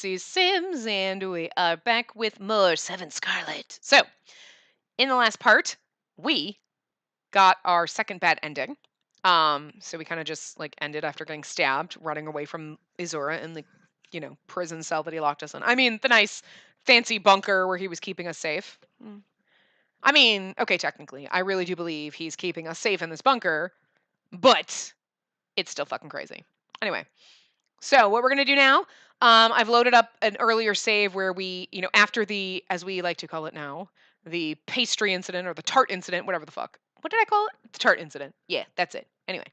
Spacey Sims, and we are back with more 7'Scarlet. So, in the last part, we got our second bad ending. So we kind of just like ended after getting stabbed, running away from Izora in the, prison cell that he locked us in. I mean, the nice fancy bunker where he was keeping us safe. I mean, okay, technically, I really do believe he's keeping us safe in this bunker, but it's still fucking crazy. Anyway, so what we're gonna do now, I've loaded up an earlier save where we, after the, as we like to call it now, the pastry incident or the tart incident, whatever the fuck. What did I call it? The tart incident. Yeah, that's it. Anyway,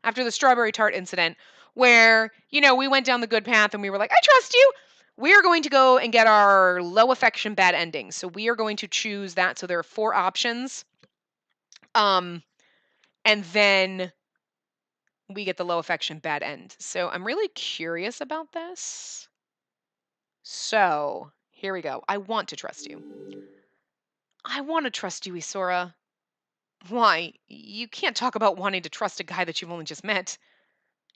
after the strawberry tart incident, where, we went down the good path and we were like, I trust you. We are going to go and get our low affection bad ending. So we are going to choose that. So there are 4 options. And then we get the low affection bad end. So I'm really curious about this. So here we go. I want to trust you. I want to trust you, Isora. Why? You can't talk about wanting to trust a guy that you've only just met.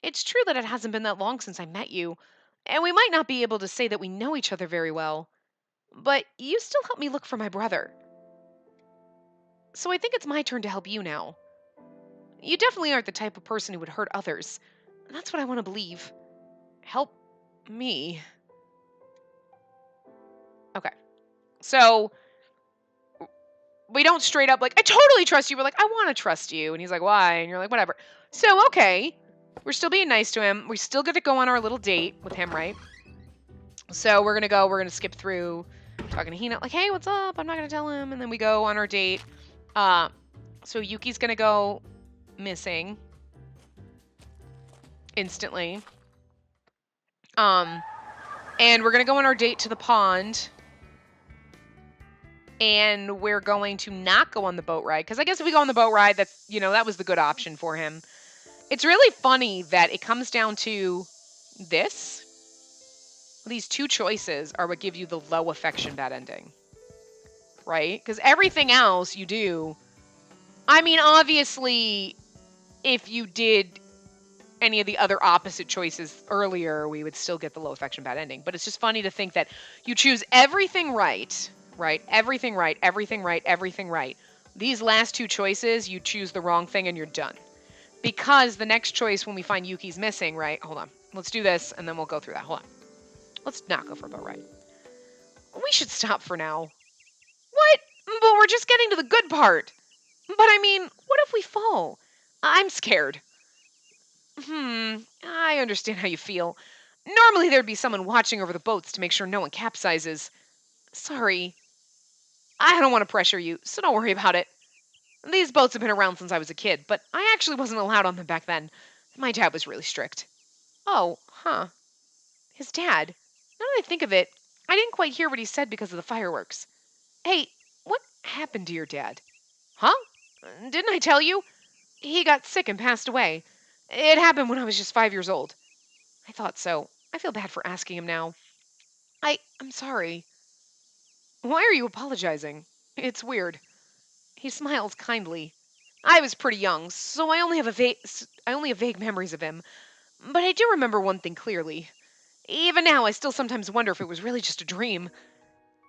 It's true that it hasn't been that long since I met you, and we might not be able to say that we know each other very well, but you still help me look for my brother. So I think it's my turn to help you now. You definitely aren't the type of person who would hurt others. That's what I want to believe. Help me. Okay. So we don't straight up like, I totally trust you. We're like, I want to trust you. And he's like, why? And you're like, whatever. So, okay. We're still being nice to him. We still get to go on our little date with him, right? So we're going to skip through talking to Hina. Like, hey, what's up? I'm not going to tell him. And then we go on our date. So Yuki's going to go missing instantly. And we're going to go on our date to the pond. And we're going to not go on the boat ride. Because I guess if we go on the boat ride, that's, that was the good option for him. It's really funny that it comes down to this. These 2 choices are what give you the low affection bad ending. Right? Because everything else you do... I mean, obviously, if you did any of the other opposite choices earlier, we would still get the low affection bad ending. But it's just funny to think that you choose everything right... Right? Everything right, everything right, everything right. These last 2 choices, you choose the wrong thing and you're done. Because the next choice when we find Yuki's missing, right? Hold on. Let's do this and then we'll go through that. Hold on. Let's not go for a boat ride. We should stop for now. What? But we're just getting to the good part. But I mean, what if we fall? I'm scared. I understand how you feel. Normally there'd be someone watching over the boats to make sure no one capsizes. Sorry. I don't want to pressure you, so don't worry about it. These boats have been around since I was a kid, but I actually wasn't allowed on them back then. My dad was really strict. Oh, huh. His dad. Now that I think of it, I didn't quite hear what he said because of the fireworks. Hey, what happened to your dad? Huh? Didn't I tell you? He got sick and passed away. It happened when I was just 5 years old. I thought so. I feel bad for asking him now. I'm sorry. Why are you apologizing? It's weird. He smiles kindly. I was pretty young, so I only have vague memories of him. But I do remember one thing clearly. Even now, I still sometimes wonder if it was really just a dream.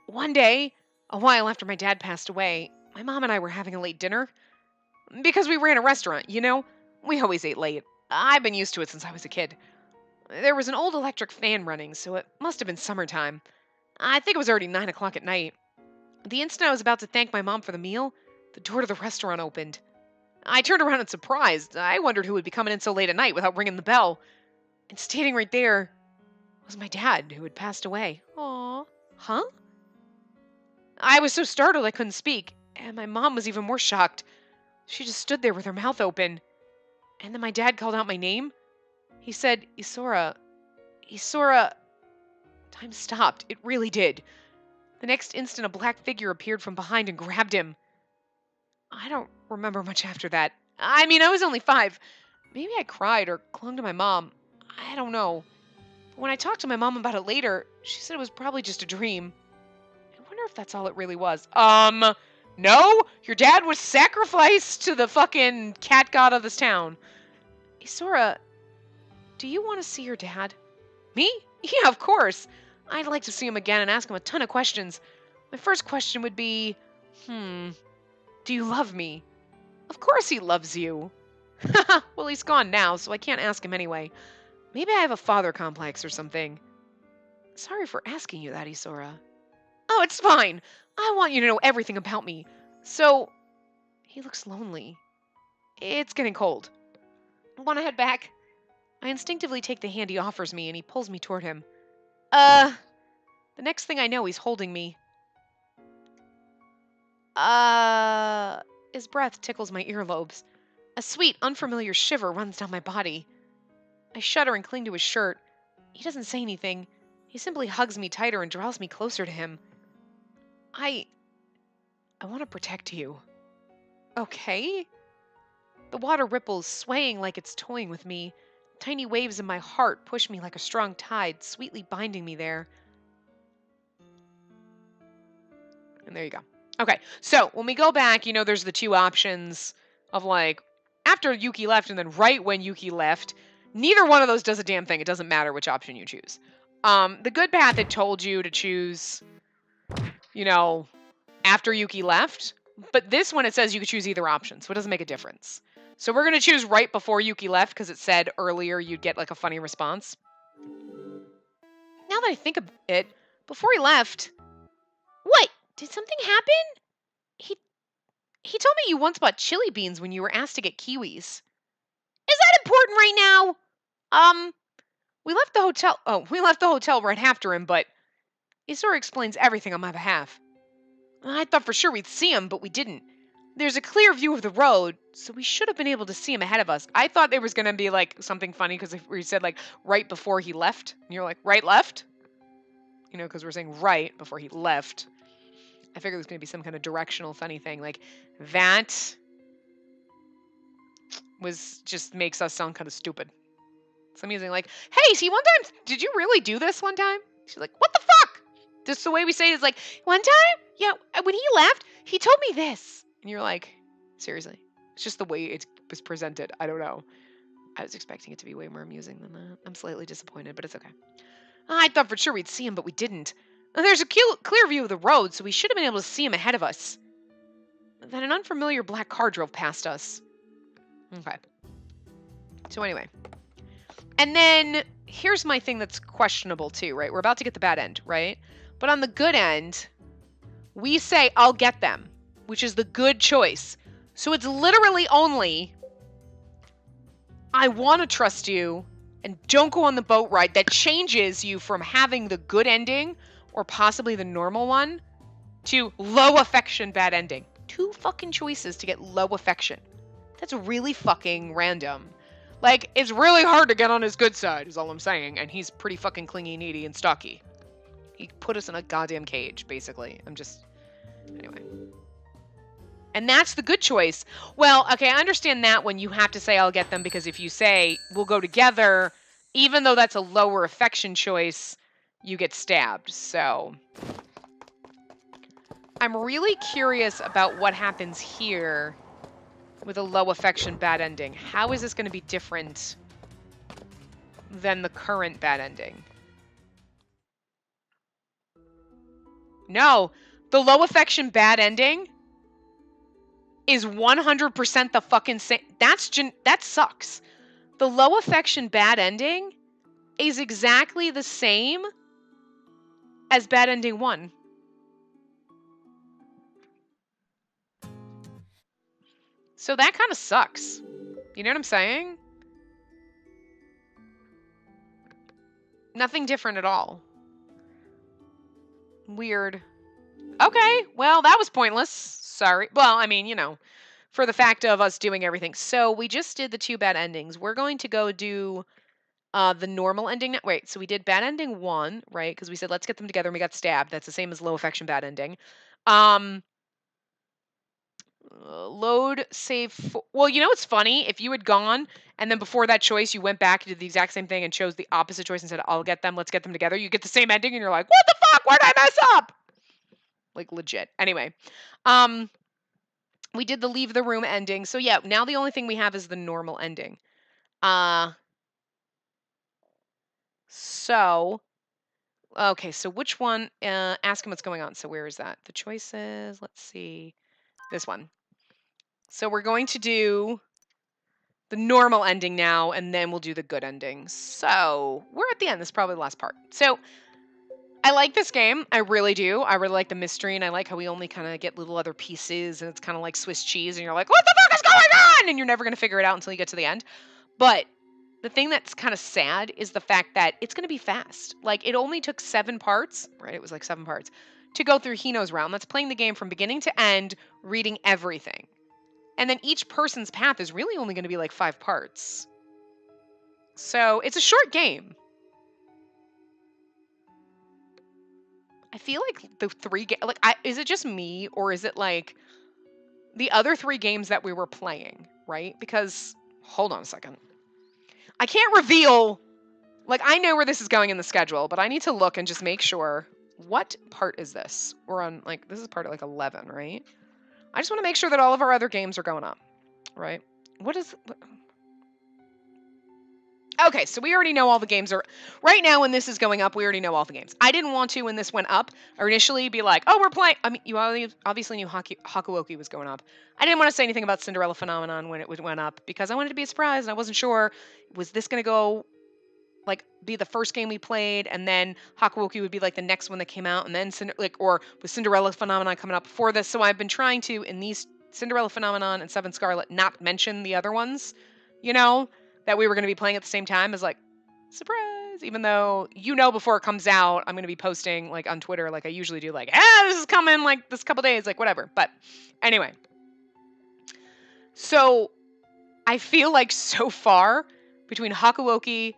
One day, a while after my dad passed away, my mom and I were having a late dinner. Because we ran a restaurant, We always ate late. I've been used to it since I was a kid. There was an old electric fan running, so it must have been summertime. I think it was already 9 o'clock at night. The instant I was about to thank my mom for the meal, the door to the restaurant opened. I turned around in surprise. I wondered who would be coming in so late at night without ringing the bell. And standing right there was my dad, who had passed away. Aw. Huh? I was so startled I couldn't speak, and my mom was even more shocked. She just stood there with her mouth open. And then my dad called out my name. He said, Isora. Isora. Time stopped. It really did. The next instant, a black figure appeared from behind and grabbed him. I don't remember much after that. I mean, I was only 5. Maybe I cried or clung to my mom. I don't know. But when I talked to my mom about it later, she said it was probably just a dream. I wonder if that's all it really was. No? Your dad was sacrificed to the fucking cat god of this town. Isora, do you want to see your dad? Me? Yeah, of course. I'd like to see him again and ask him a ton of questions. My first question would be, do you love me? Of course he loves you. Well, he's gone now, so I can't ask him anyway. Maybe I have a father complex or something. Sorry for asking you that, Isora. Oh, it's fine. I want you to know everything about me. So, he looks lonely. It's getting cold. Want to head back? I instinctively take the hand he offers me, and he pulls me toward him. The next thing I know, he's holding me. His breath tickles my earlobes. A sweet, unfamiliar shiver runs down my body. I shudder and cling to his shirt. He doesn't say anything. He simply hugs me tighter and draws me closer to him. I want to protect you. Okay? The water ripples, swaying like it's toying with me. Tiny waves in my heart push me like a strong tide, sweetly binding me there. And there you go. Okay, so when we go back, there's the two options of like, after Yuki left and then right when Yuki left. Neither one of those does a damn thing. It doesn't matter which option you choose. The good path had told you to choose, after Yuki left. But this one, it says you could choose either option, so it doesn't make a difference. So we're going to choose right before Yuki left because it said earlier you'd get like a funny response. Now that I think of it, before he left... What? Did something happen? He told me you once bought chili beans when you were asked to get kiwis. Is that important right now? We left the hotel. Oh, we left the hotel right after him, but Isora explains everything on my behalf. I thought for sure we'd see him, but we didn't. There's a clear view of the road, so we should have been able to see him ahead of us. I thought there was going to be like something funny because we said like right before he left. And you're like, right, left? Because we're saying right before he left. I figured there's going to be some kind of directional funny thing. Like that just makes us sound kind of stupid. So I'm using like, hey, see, one time, did you really do this one time? She's like, what the fuck? Just the way we say it is like, one time? Yeah, when he left, he told me this. And you're like, seriously? It's just the way it was presented. I don't know. I was expecting it to be way more amusing than that. I'm slightly disappointed, but it's okay. I thought for sure we'd see him, but we didn't. There's a clear view of the road, so we should have been able to see him ahead of us. Then an unfamiliar black car drove past us. Okay. So anyway. And then here's my thing that's questionable too, right? We're about to get the bad end, right? But on the good end, we say, I'll get them, which is the good choice. So it's literally only, I want to trust you and don't go on the boat ride. That changes you from having the good ending or possibly the normal one to low affection, bad ending. 2 fucking choices to get low affection. That's really fucking random. Like, it's really hard to get on his good side, is all I'm saying. And he's pretty fucking clingy, needy, and stocky. He put us in a goddamn cage, basically. Anyway. And that's the good choice. Well, okay, I understand that when you have to say I'll get them, because if you say we'll go together, even though that's a lower affection choice, you get stabbed. So I'm really curious about what happens here with a low affection bad ending. How is this going to be different than the current bad ending? No, the low affection bad ending is 100% the fucking same. That sucks. The low affection bad ending is exactly the same as bad ending 1. So that kind of sucks. You know what I'm saying? Nothing different at all. Weird. Okay, well, that was pointless. Sorry. Well, I mean, for the fact of us doing everything. So we just did the 2 bad endings. We're going to go do the normal ending. Wait, so we did bad ending 1, right? Because we said, let's get them together and we got stabbed. That's the same as low affection bad ending. Load save. Well, it's funny. If you had gone and then before that choice, you went back and did the exact same thing and chose the opposite choice and said, I'll get them. Let's get them together. You get the same ending and you're like, what the fuck? Why did I mess up? Like legit. Anyway, we did the leave the room ending. So yeah, now the only thing we have is the normal ending. So Okay, so which one? Ask him what's going on. So where is that? The choices. Let's see. This one. So we're going to do the normal ending now, and then we'll do the good ending. So we're at the end. This is probably the last part. So I like this game. I really do. I really like the mystery, and I like how we only kind of get little other pieces, and it's kind of like Swiss cheese, and you're like, what the fuck is going on? And you're never going to figure it out until you get to the end. But the thing that's kind of sad is the fact that it's going to be fast. Like, it only took 7 parts, right? It was like 7 parts to go through Hino's realm. That's playing the game from beginning to end, reading everything. And then each person's path is really only going to be like 5 parts. So it's a short game. I feel like the 3 is it just me, or is it like the other 3 games that we were playing, right? Because hold on a second. I can't reveal, like, I know where this is going in the schedule, but I need to look and just make sure. What part is this? We're on, like, this is part of like 11, right? I just want to make sure that all of our other games are going up, right? Okay, so we already know all the games are, right now when this is going up, we already know all the games. I didn't want to, when this went up, or initially be like, oh, we're playing, I mean, you obviously knew Hakuoki was going up. I didn't want to say anything about Cinderella Phenomenon when it went up, because I wanted to be a surprise, and I wasn't sure, was this going to go, like, be the first game we played, and then Hakuoki would be like the next one that came out, and then, or was Cinderella Phenomenon coming up before this, so I've been trying to, in these Cinderella Phenomenon and 7'Scarlet, not mention the other ones, you know, that we were going to be playing at the same time, as like, surprise, even though, before it comes out, I'm going to be posting, like, on Twitter, like I usually do, like, this is coming, like, this couple days, like, whatever, but anyway. So, I feel like so far, between Hakuoki,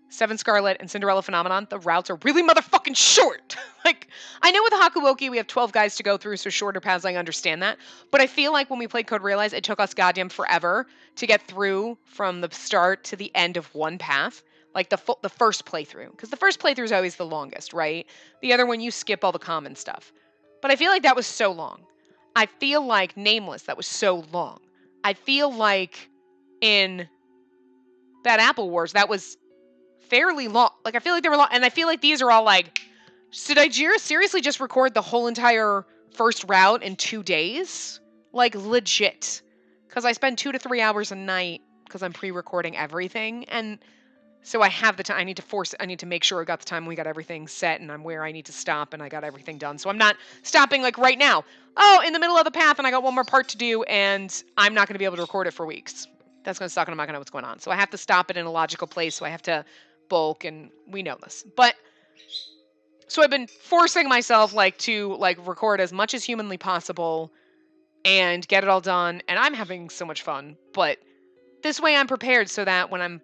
7'Scarlet, and Cinderella Phenomenon, the routes are really motherfucking short. Like, I know with Hakuoki we have 12 guys to go through, so shorter paths, I understand that. But I feel like when we played Code Realize, it took us goddamn forever to get through from the start to the end of one path. Like, the first playthrough. Because the first playthrough is always the longest, right? The other one, you skip all the common stuff. But I feel like that was so long. I feel like Nameless, that was so long. I feel like in Bad Apple Wars, that was fairly long. Like, I feel like they were long, and I feel like these are all like, should I seriously just record the whole entire first route in 2 days? Like, legit. Because I spend 2 to 3 hours a night because I'm pre-recording everything, and so I have the time. I need to make sure I got the time, we got everything set, and I'm where I need to stop, and I got everything done. So I'm not stopping like right now. Oh, in the middle of the path, and I got one more part to do, and I'm not going to be able to record it for weeks. That's going to suck, and I'm not going to know what's going on. So I have to stop it in a logical place, so I have to bulk, and we know this. But so I've been forcing myself to record as much as humanly possible and get it all done, and I'm having so much fun. But this way I'm prepared so that when I'm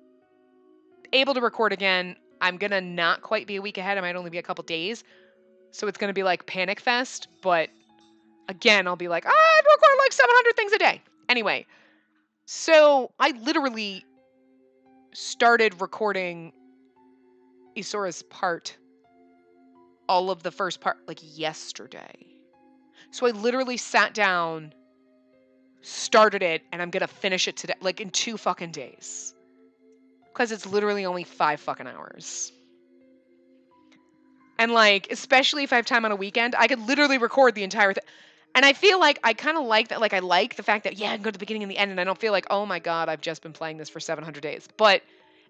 able to record again, I'm gonna not quite be a week ahead. I might only be a couple days. So it's gonna be like Panic Fest, but again, I'll be like, I'd record like 700 things a day. Anyway, so I literally started recording Isura's part, all of the first part, like yesterday. So I literally sat down, started it, and I'm gonna finish it today, like in 2 fucking days. Because it's literally only 5 fucking hours. And like, especially if I have time on a weekend, I could literally record the entire thing. And I feel like I kind of like that. Like, I like the fact that, yeah, I can go to the beginning and the end, and I don't feel like, oh my God, I've just been playing this for 700 days. But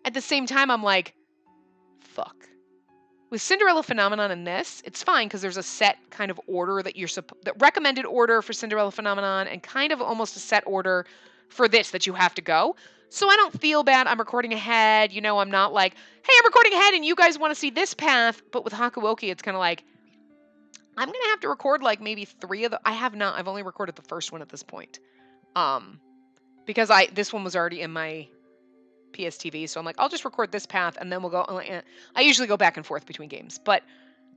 at the same time, I'm like, fuck. With Cinderella Phenomenon and this, it's fine because there's a set kind of order that the recommended order for Cinderella Phenomenon, and kind of almost a set order for this that you have to go. So I don't feel bad. I'm recording ahead. I'm not like, hey, I'm recording ahead and you guys want to see this path. But with Hakuoki, it's kind of like, I'm going to have to record like maybe 3 of the, I've only recorded the first one at this point. Because this one was already in my PSTV. So I'm like, I'll just record this path and then we'll go. I usually go back and forth between games. But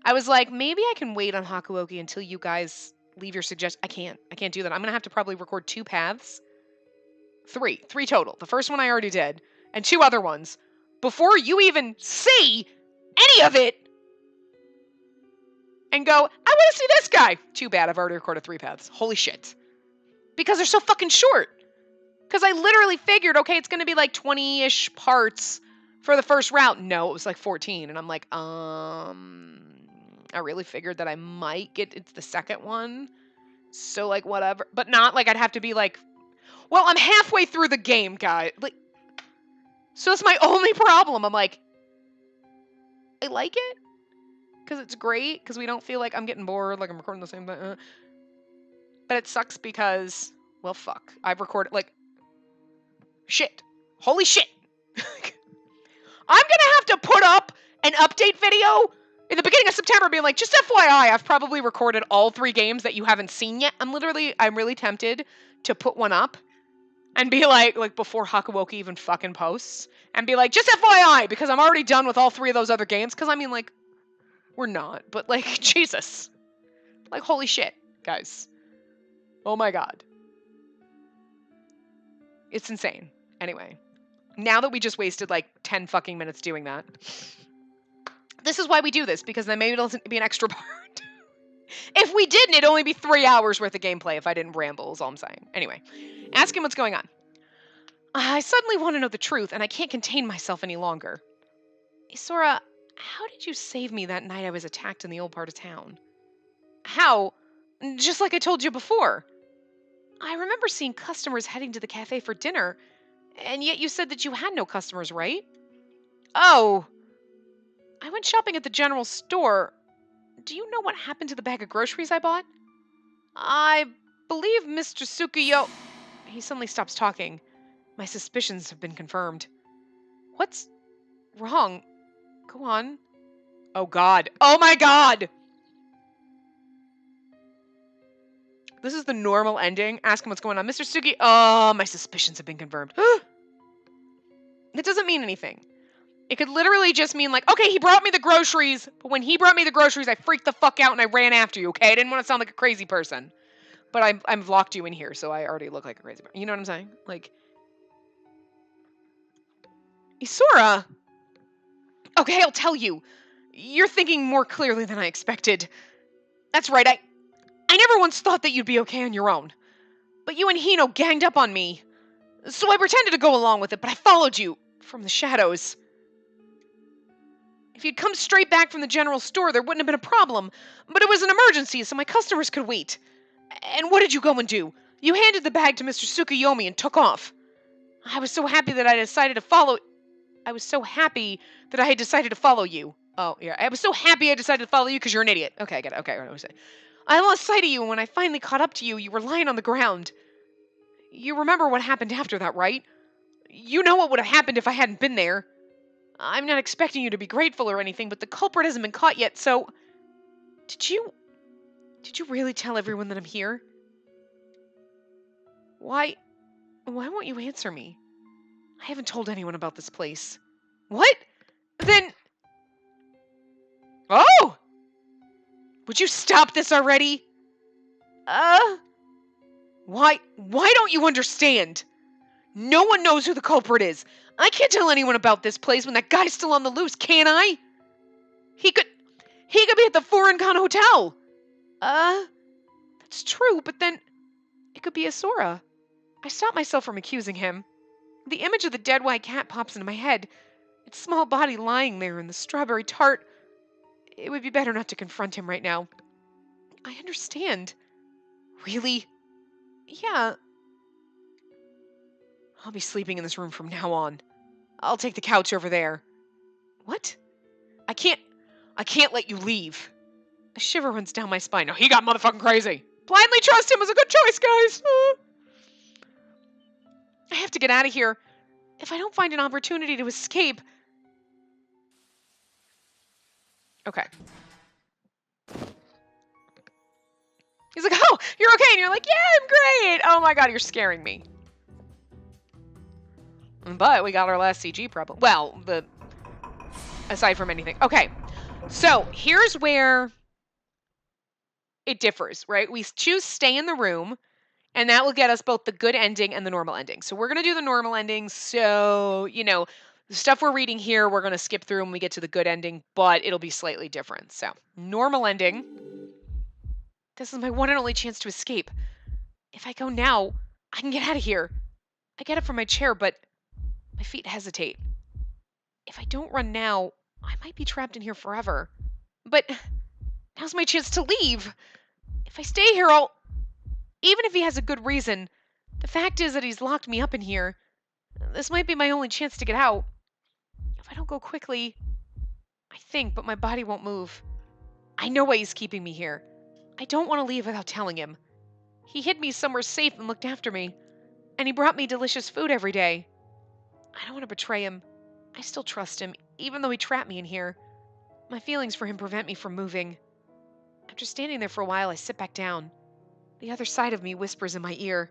I was like, maybe I can wait on Hakuoki until you guys leave your suggestions. I can't do that. I'm going to have to probably record 2 paths. 3 total. The first one I already did, and 2 other ones, before you even see any of it, and go, I want to see this guy. Too bad, I've already recorded 3 paths. Holy shit. Because they're so fucking short. Because I literally figured, okay, it's going to be like 20-ish parts for the first route. No, it was like 14, and I'm like, I really figured that I might get it's the second one. So like whatever, but not like I'd have to be like, well, I'm halfway through the game, guy. Like, so that's my only problem. I'm like, I like it because it's great because we don't feel like I'm getting bored, like I'm recording the same thing. But it sucks because, well, fuck, I've recorded like shit. Holy shit. I'm gonna have to put up an update video in the beginning of September being like, just FYI, I've probably recorded all 3 games that you haven't seen yet. I'm really tempted to put one up and be like before Hakawoki even fucking posts and be like, just FYI, because I'm already done with all 3 of those other games. Because I mean, like, we're not, but like, Jesus. Like, holy shit, guys. Oh my God. It's insane. Anyway, now that we just wasted like 10 fucking minutes doing that, this is why we do this, because then maybe it'll be an extra part. If we didn't, it'd only be 3 hours worth of gameplay if I didn't ramble, is all I'm saying. Anyway, ask him what's going on. I suddenly want to know the truth, and I can't contain myself any longer. Isora, how did you save me that night I was attacked in the old part of town? How? Just like I told you before. I remember seeing customers heading to the cafe for dinner, and yet you said that you had no customers, right? Oh. I went shopping at the general store. Do you know what happened to the bag of groceries I bought? I believe Mr. Tsukuyo... He suddenly stops talking. My suspicions have been confirmed. What's wrong? Go on. Oh God. Oh my God! This is the normal ending. Ask him what's going on. Mr. Suki... Oh, my suspicions have been confirmed. It doesn't mean anything. It could literally just mean like, okay, he brought me the groceries, but when he brought me the groceries, I freaked the fuck out and I ran after you, okay? I didn't want to sound like a crazy person. But I've locked you in here, so I already look like a crazy person. You know what I'm saying? Like... Isora! Okay, I'll tell you. You're thinking more clearly than I expected. That's right, I never once thought that you'd be okay on your own. But you and Hino ganged up on me. So I pretended to go along with it, but I followed you from the shadows. If you'd come straight back from the general store, there wouldn't have been a problem. But it was an emergency, so my customers could wait. And what did you go and do? You handed the bag to Mr. Tsukuyomi and took off. I was so happy that I decided to follow... I was so happy that I had decided to follow you. Oh, yeah. I was so happy I decided to follow you because you're an idiot. Okay, I get it. Okay, what was I saying? I lost sight of you, and when I finally caught up to you, you were lying on the ground. You remember what happened after that, right? You know what would have happened if I hadn't been there. I'm not expecting you to be grateful or anything, but the culprit hasn't been caught yet, so... Did you really tell everyone that I'm here? Why won't you answer me? I haven't told anyone about this place. What? Then... Oh! Would you stop this already? Why don't you understand? No one knows who the culprit is. I can't tell anyone about this place when that guy's still on the loose, can I? He could be at the Foreign Con Hotel. That's true, but then it could be Asura. I stopped myself from accusing him. The image of the dead white cat pops into my head. Its small body lying there in the strawberry tart. It would be better not to confront him right now. I understand. Really? Yeah. I'll be sleeping in this room from now on. I'll take the couch over there. What? I can't let you leave. A shiver runs down my spine. No, he got motherfucking crazy. Blindly trust him was a good choice, guys. I have to get out of here. If I don't find an opportunity to escape... Okay. He's like, oh, you're okay. And you're like, yeah, I'm great. Oh my God, you're scaring me. But we got our last CG problem. Well, aside from anything. Okay. So here's where it differs, right? We choose stay in the room, and that will get us both the good ending and the normal ending. So we're going to do the normal ending. So, you know, the stuff we're reading here, we're going to skip through when we get to the good ending, but it'll be slightly different. So, normal ending. This is my one and only chance to escape. If I go now, I can get out of here. I get up from my chair, but my feet hesitate. If I don't run now, I might be trapped in here forever. But Now's my chance to leave. If I stay here, I'll... Even if he has a good reason, the fact is that he's locked me up in here. This might be my only chance to get out. If I don't go quickly, I think, but my body won't move. I know why he's keeping me here. I don't want to leave without telling him. He hid me somewhere safe and looked after me. And he brought me delicious food every day. I don't want to betray him. I still trust him, even though he trapped me in here. My feelings for him prevent me from moving. After standing there for a while, I sit back down. The other side of me whispers in my ear.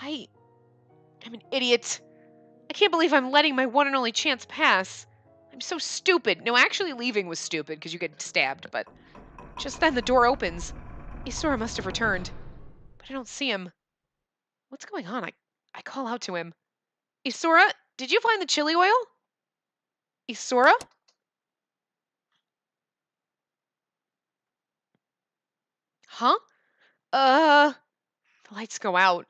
I'm an idiot. I can't believe I'm letting my one and only chance pass. I'm so stupid. No, actually leaving was stupid because you get stabbed, but just then the door opens. Isora must have returned, but I don't see him. What's going on? I call out to him. Isora, did you find the chili oil? Isora? Huh? The lights go out.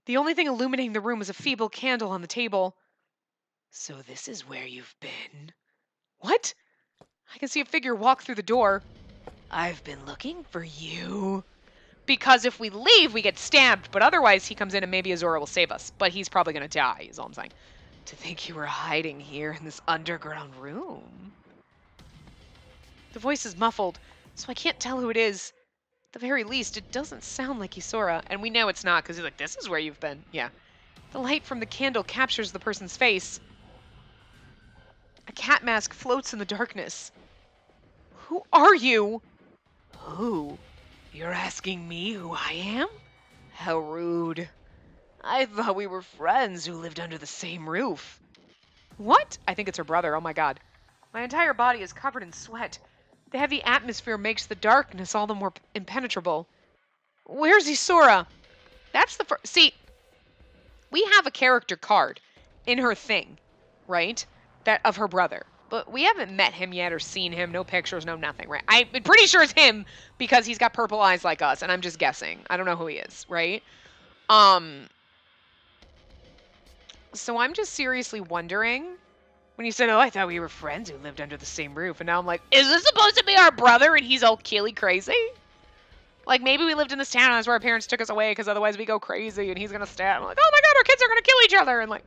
The only thing illuminating the room is a feeble candle on the table. So this is where you've been. What? I can see a figure walk through the door. I've been looking for you. Because if we leave, we get stabbed, but otherwise he comes in and maybe Azora will save us. But he's probably going to die, is all I'm saying. To think you were hiding here in this underground room. The voice is muffled, so I can't tell who it is. At the very least, it doesn't sound like Isora, and we know it's not because he's like, this is where you've been. Yeah. The light from the candle captures the person's face. A cat mask floats in the darkness. Who are you? Who? You're asking me who I am? How rude. I thought we were friends who lived under the same roof. What? I think it's her brother. Oh my god. My entire body is covered in sweat. The heavy atmosphere makes the darkness all the more impenetrable. Where's Isora? That's the first... See, we have a character card in her thing, right? That of her brother. But we haven't met him yet or seen him. No pictures, no nothing, right? I'm pretty sure it's him because he's got purple eyes like us, and I'm just guessing. I don't know who he is, right? So I'm just seriously wondering, when you said, oh, I thought we were friends who lived under the same roof, and now I'm like, is this supposed to be our brother and he's all killy crazy? Like, maybe we lived in this town and that's where our parents took us away because otherwise we go crazy and he's gonna stab. I'm like, oh my god, our kids are gonna kill each other, and like...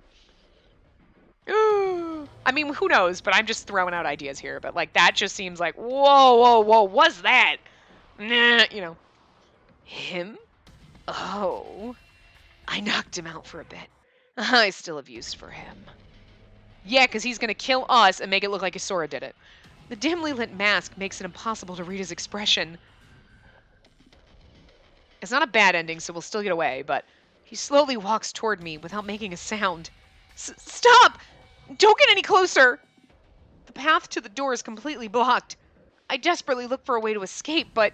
I mean, who knows, but I'm just throwing out ideas here, but like, that just seems like, whoa, what's that? Nah, you know. Him? Oh. I knocked him out for a bit. I still have use for him. Yeah, because he's going to kill us and make it look like Isora did it. The dimly lit mask makes it impossible to read his expression. It's not a bad ending, so we'll still get away, but he slowly walks toward me without making a sound. Stop! Don't get any closer! The path to the door is completely blocked. I desperately look for a way to escape, but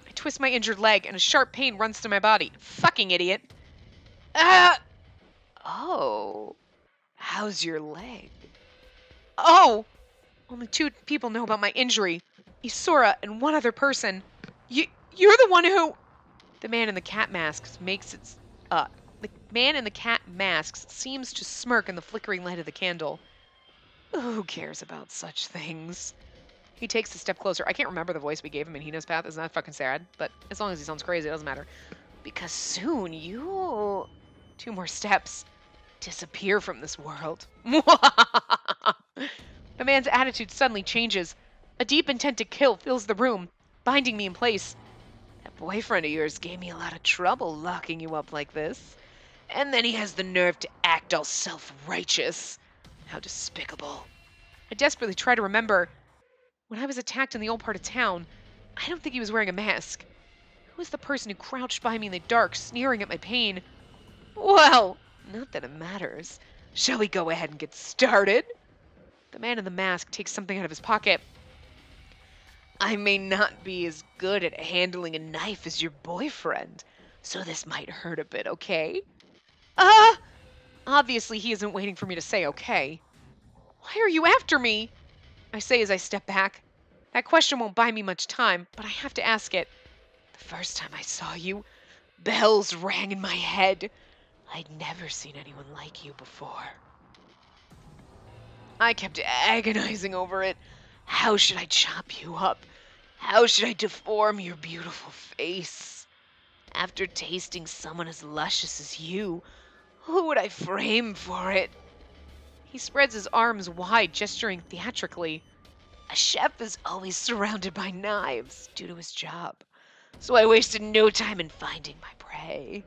I twist my injured leg and a sharp pain runs through my body. Fucking idiot. Oh. How's your leg? Oh! Only 2 people know about my injury. Isora and one other person. You're the one who... The man in the cat masks makes its... The man in the cat masks seems to smirk in the flickering light of the candle. Who cares about such things? He takes a step closer. I can't remember the voice we gave him in Hina's Path. Isn't that fucking sad? But as long as he sounds crazy, it doesn't matter. Because soon you'll... 2 more steps. Disappear from this world. The man's attitude suddenly changes. A deep intent to kill fills the room, binding me in place. That boyfriend of yours gave me a lot of trouble locking you up like this. And then he has the nerve to act all self-righteous. How despicable. I desperately try to remember. When I was attacked in the old part of town, I don't think he was wearing a mask. Who was the person who crouched by me in the dark, sneering at my pain? Well, not that it matters. Shall we go ahead and get started? The man in the mask takes something out of his pocket. I may not be as good at handling a knife as your boyfriend, so this might hurt a bit, okay? Obviously he isn't waiting for me to say okay. Why are you after me? I say as I step back. That question won't buy me much time, but I have to ask it. The first time I saw you, bells rang in my head. I'd never seen anyone like you before. I kept agonizing over it. How should I chop you up? How should I deform your beautiful face? After tasting someone as luscious as you, who would I frame for it? He spreads his arms wide, gesturing theatrically. A chef is always surrounded by knives due to his job, so I wasted no time in finding my prey.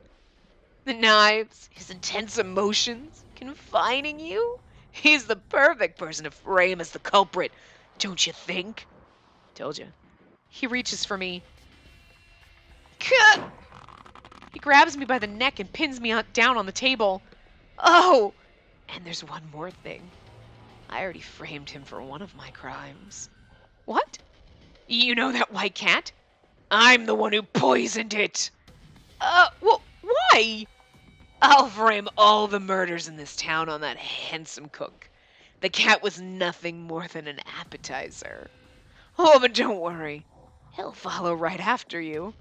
The knives, his intense emotions, confining you? He's the perfect person to frame as the culprit, don't you think? Told you. He reaches for me. Cut! He grabs me by the neck and pins me down on the table. Oh! And there's one more thing. I already framed him for one of my crimes. What? You know that white cat? I'm the one who poisoned it. Well, why? I'll frame all the murders in this town on that handsome cook. The cat was nothing more than an appetizer. Oh, but don't worry. He'll follow right after you.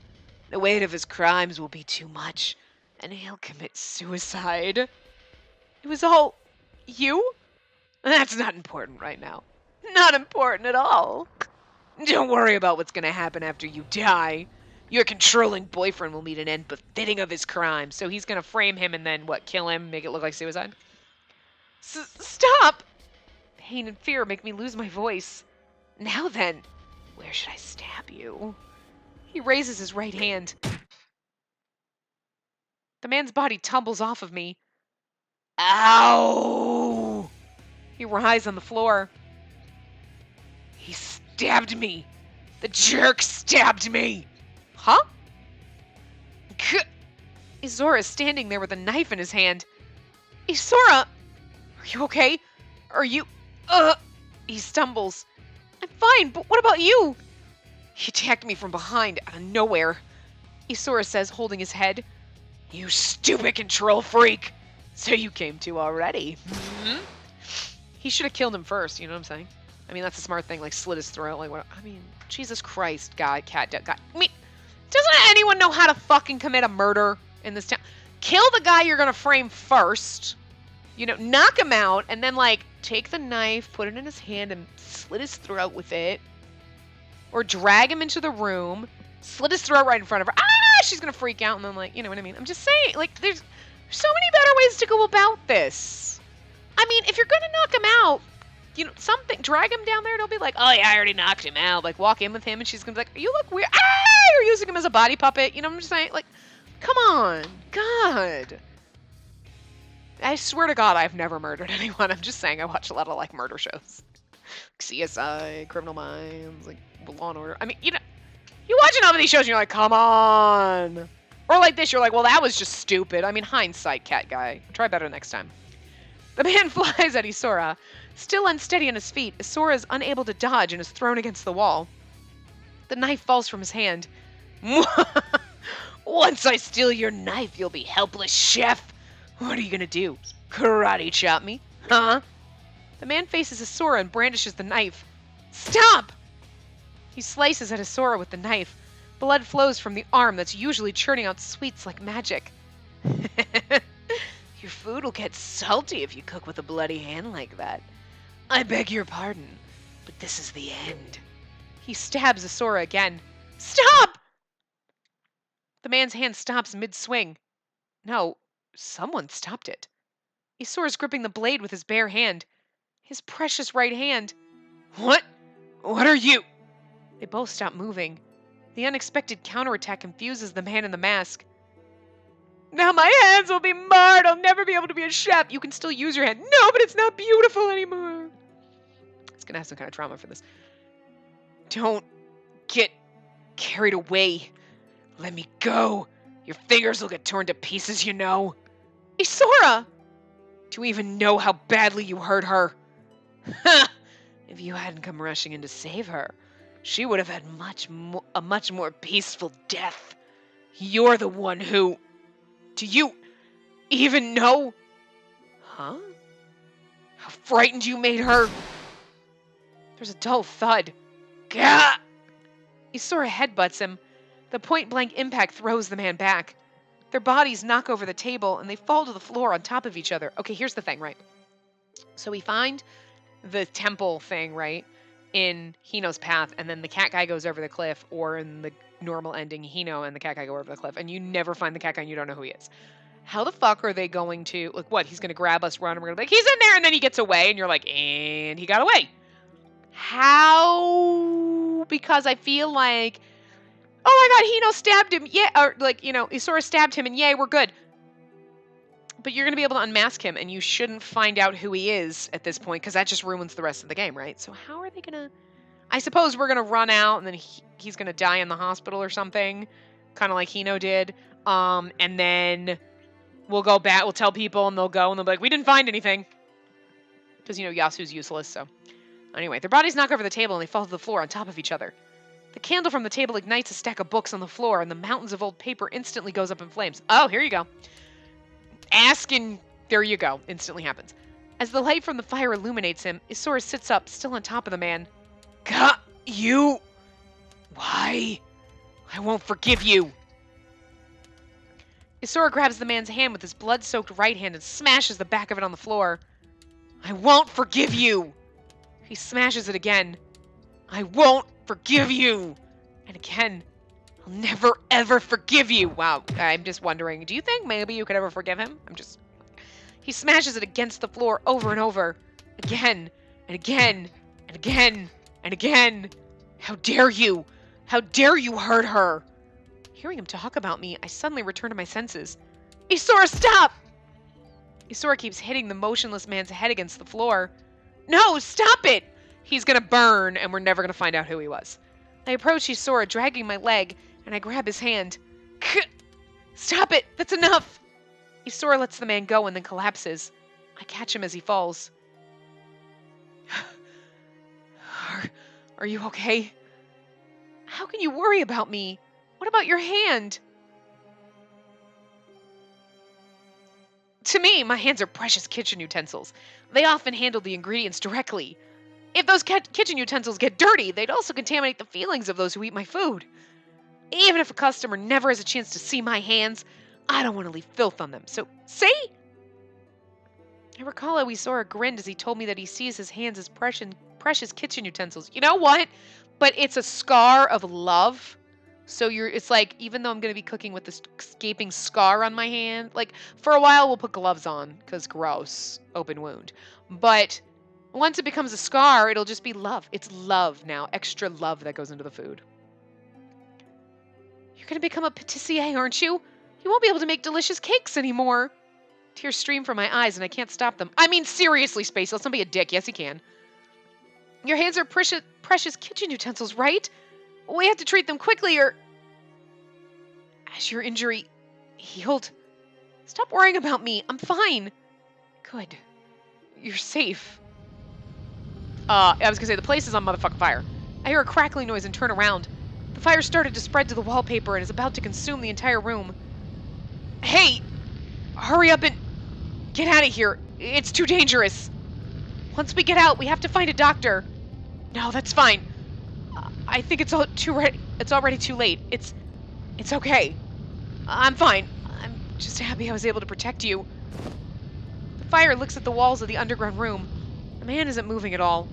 The weight of his crimes will be too much, and he'll commit suicide. It was all you? That's not important right now. Not important at all. Don't worry about what's going to happen after you die. Your controlling boyfriend will meet an end befitting of his crime, so he's going to frame him and then, what, kill him, make it look like suicide? Stop! Pain and fear make me lose my voice. Now then, where should I stab you? He raises his right hand. The man's body tumbles off of me. Ow! He writhes on the floor. He stabbed me. The jerk stabbed me. Huh? Isora is standing there with a knife in his hand. Isora! Are you okay? Are you... He stumbles. I'm fine, but what about you? He attacked me from behind, out of nowhere. Isora says, holding his head. You stupid control freak! So you came to already. Mm-hmm. He should have killed him first, you know what I'm saying? I mean, that's a smart thing, like slit his throat, like what? I mean, Jesus Christ, cat, guy. I mean, doesn't anyone know how to fucking commit a murder in this town? Kill the guy you're gonna frame first, you know, knock him out, and then, like, take the knife, put it in his hand, and slit his throat with it. Or drag him into the room, slit his throat right in front of her. Ah, she's gonna freak out, and then, like, you know what I mean? I'm just saying, like, there's so many better ways to go about this. I mean, if you're gonna knock him out, you know, drag him down there, don't be like, oh yeah, I already knocked him out. Like, walk in with him, and she's gonna be like, you look weird. Ah, you're using him as a body puppet. You know what I'm just saying? Like, come on, God. I swear to God, I've never murdered anyone. I'm just saying I watch a lot of, like, murder shows. CSI, Criminal Minds, like, Law and Order. I mean, you know, you watch enough of these shows and you're like, come on. Or like this, you're like, well, that was just stupid. I mean, hindsight, cat guy. Try better next time. The man flies at Isora. Still unsteady on his feet, Isora is unable to dodge and is thrown against the wall. The knife falls from his hand. Once I steal your knife, you'll be helpless, chef. What are you gonna do? Karate chop me? Huh? The man faces Isora and brandishes the knife. Stop! He slices at Isora with the knife. Blood flows from the arm that's usually churning out sweets like magic. Your food will get salty if you cook with a bloody hand like that. I beg your pardon, but this is the end. He stabs Isora again. Stop! The man's hand stops mid-swing. No, someone stopped it. Isora's gripping the blade with his bare hand. His precious right hand. What? What are you? They both stop moving. The unexpected counterattack confuses the man in the mask. Now my hands will be marred. I'll never be able to be a chef. You can still use your hand. No, but it's not beautiful anymore. It's gonna have some kind of trauma for this. Don't get carried away. Let me go. Your fingers will get torn to pieces, you know. Isora! Do you even know how badly you hurt her? If you hadn't come rushing in to save her, she would have had a much more peaceful death. You're the one who... Do you even know? Huh? How frightened you made her. There's a dull thud. Gah! Isora headbutts him. The point-blank impact throws the man back. Their bodies knock over the table, and they fall to the floor on top of each other. Okay, here's the thing, right? So we find the temple thing, right? in Hino's path, and then the cat guy goes over the cliff, or in the normal ending, Hino and the cat guy go over the cliff, and you never find the cat guy and you don't know who he is. How the fuck are they going to, like, what? He's going to grab us, run, and we're going to be like, he's in there, and then he gets away, and you're like, and he got away. How? Because I feel like, oh my god, Hino stabbed him, yeah, or like, Isora stabbed him, and yay, we're good. But you're going to be able to unmask him, and you shouldn't find out who he is at this point, because that just ruins the rest of the game, right? So how are they going to... I suppose we're going to run out, and then he's going to die in the hospital or something, kind of like Hino did. And then we'll go back, we'll tell people, and they'll go, and they'll be like, we didn't find anything. Because, Yasuo's useless, so... Anyway, their bodies knock over the table, and they fall to the floor on top of each other. The candle from the table ignites a stack of books on the floor, and the mountains of old paper instantly goes up in flames. Oh, here you go. Ask and there you go. Instantly happens. As the light from the fire illuminates him, Isora sits up, still on top of the man. God, you... Why? I won't forgive you. Isora grabs the man's hand with his blood-soaked right hand and smashes the back of it on the floor. I won't forgive you. He smashes it again. I won't forgive you. And again. I'll never, ever forgive you. Wow, I'm just wondering, do you think maybe you could ever forgive him? He smashes it against the floor over and over. Again, and again, and again, and again. How dare you? How dare you hurt her? Hearing him talk about me, I suddenly return to my senses. Isora, stop! Isora keeps hitting the motionless man's head against the floor. No, stop it! He's gonna burn, and we're never gonna find out who he was. I approach Isora, dragging my leg, and I grab his hand. Stop it! That's enough! Isora lets the man go and then collapses. I catch him as he falls. Are you okay? How can you worry about me? What about your hand? To me, my hands are precious kitchen utensils. They often handle the ingredients directly. If those kitchen utensils get dirty, they'd also contaminate the feelings of those who eat my food. Even if a customer never has a chance to see my hands, I don't want to leave filth on them. So, see? I recall how Isora grinned as he told me that he sees his hands as precious kitchen utensils. You know what? But it's a scar of love. So it's like, even though I'm going to be cooking with this gaping scar on my hand, like, for a while we'll put gloves on, because gross, open wound. But once it becomes a scar, it'll just be love. It's love now, extra love that goes into the food. You're going to become a pâtissier, aren't you? You won't be able to make delicious cakes anymore. Tears stream from my eyes, and I can't stop them. I mean, seriously, Spacey, let's not be a dick. Yes, you can. Your hands are precious kitchen utensils, right? We have to treat them quickly, or... Has your injury healed? Stop worrying about me. I'm fine. Good. You're safe. I was gonna say, the place is on motherfucking fire. I hear a crackling noise and turn around. The fire started to spread to the wallpaper and is about to consume the entire room. Hey! Hurry up and get out of here. It's too dangerous. Once we get out, we have to find a doctor. No, that's fine. I think it's already too late. It's okay. I'm fine. I'm just happy I was able to protect you. The fire looks at the walls of the underground room. The man isn't moving at all.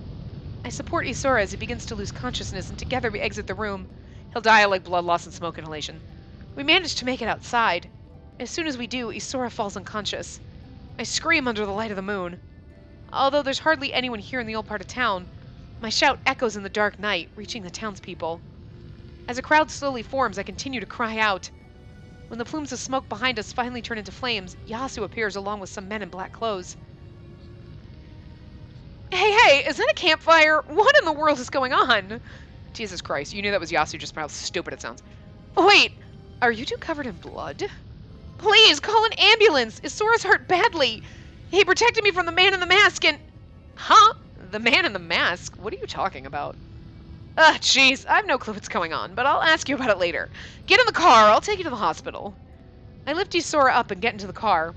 I support Isora as he begins to lose consciousness, and together we exit the room. He'll die like blood loss and smoke inhalation. We manage to make it outside. As soon as we do, Isora falls unconscious. I scream under the light of the moon. Although there's hardly anyone here in the old part of town, my shout echoes in the dark night, reaching the townspeople. As a crowd slowly forms, I continue to cry out. When the plumes of smoke behind us finally turn into flames, Yasu appears along with some men in black clothes. Hey, is that a campfire? What in the world is going on? Jesus Christ, you knew that was Yasu just by how stupid it sounds. Wait, are you two covered in blood? Please, call an ambulance! Isora's hurt badly! He protected me from the man in the mask and... Huh? The man in the mask? What are you talking about? Jeez, I have no clue what's going on, but I'll ask you about it later. Get in the car, I'll take you to the hospital. I lift Isora up and get into the car.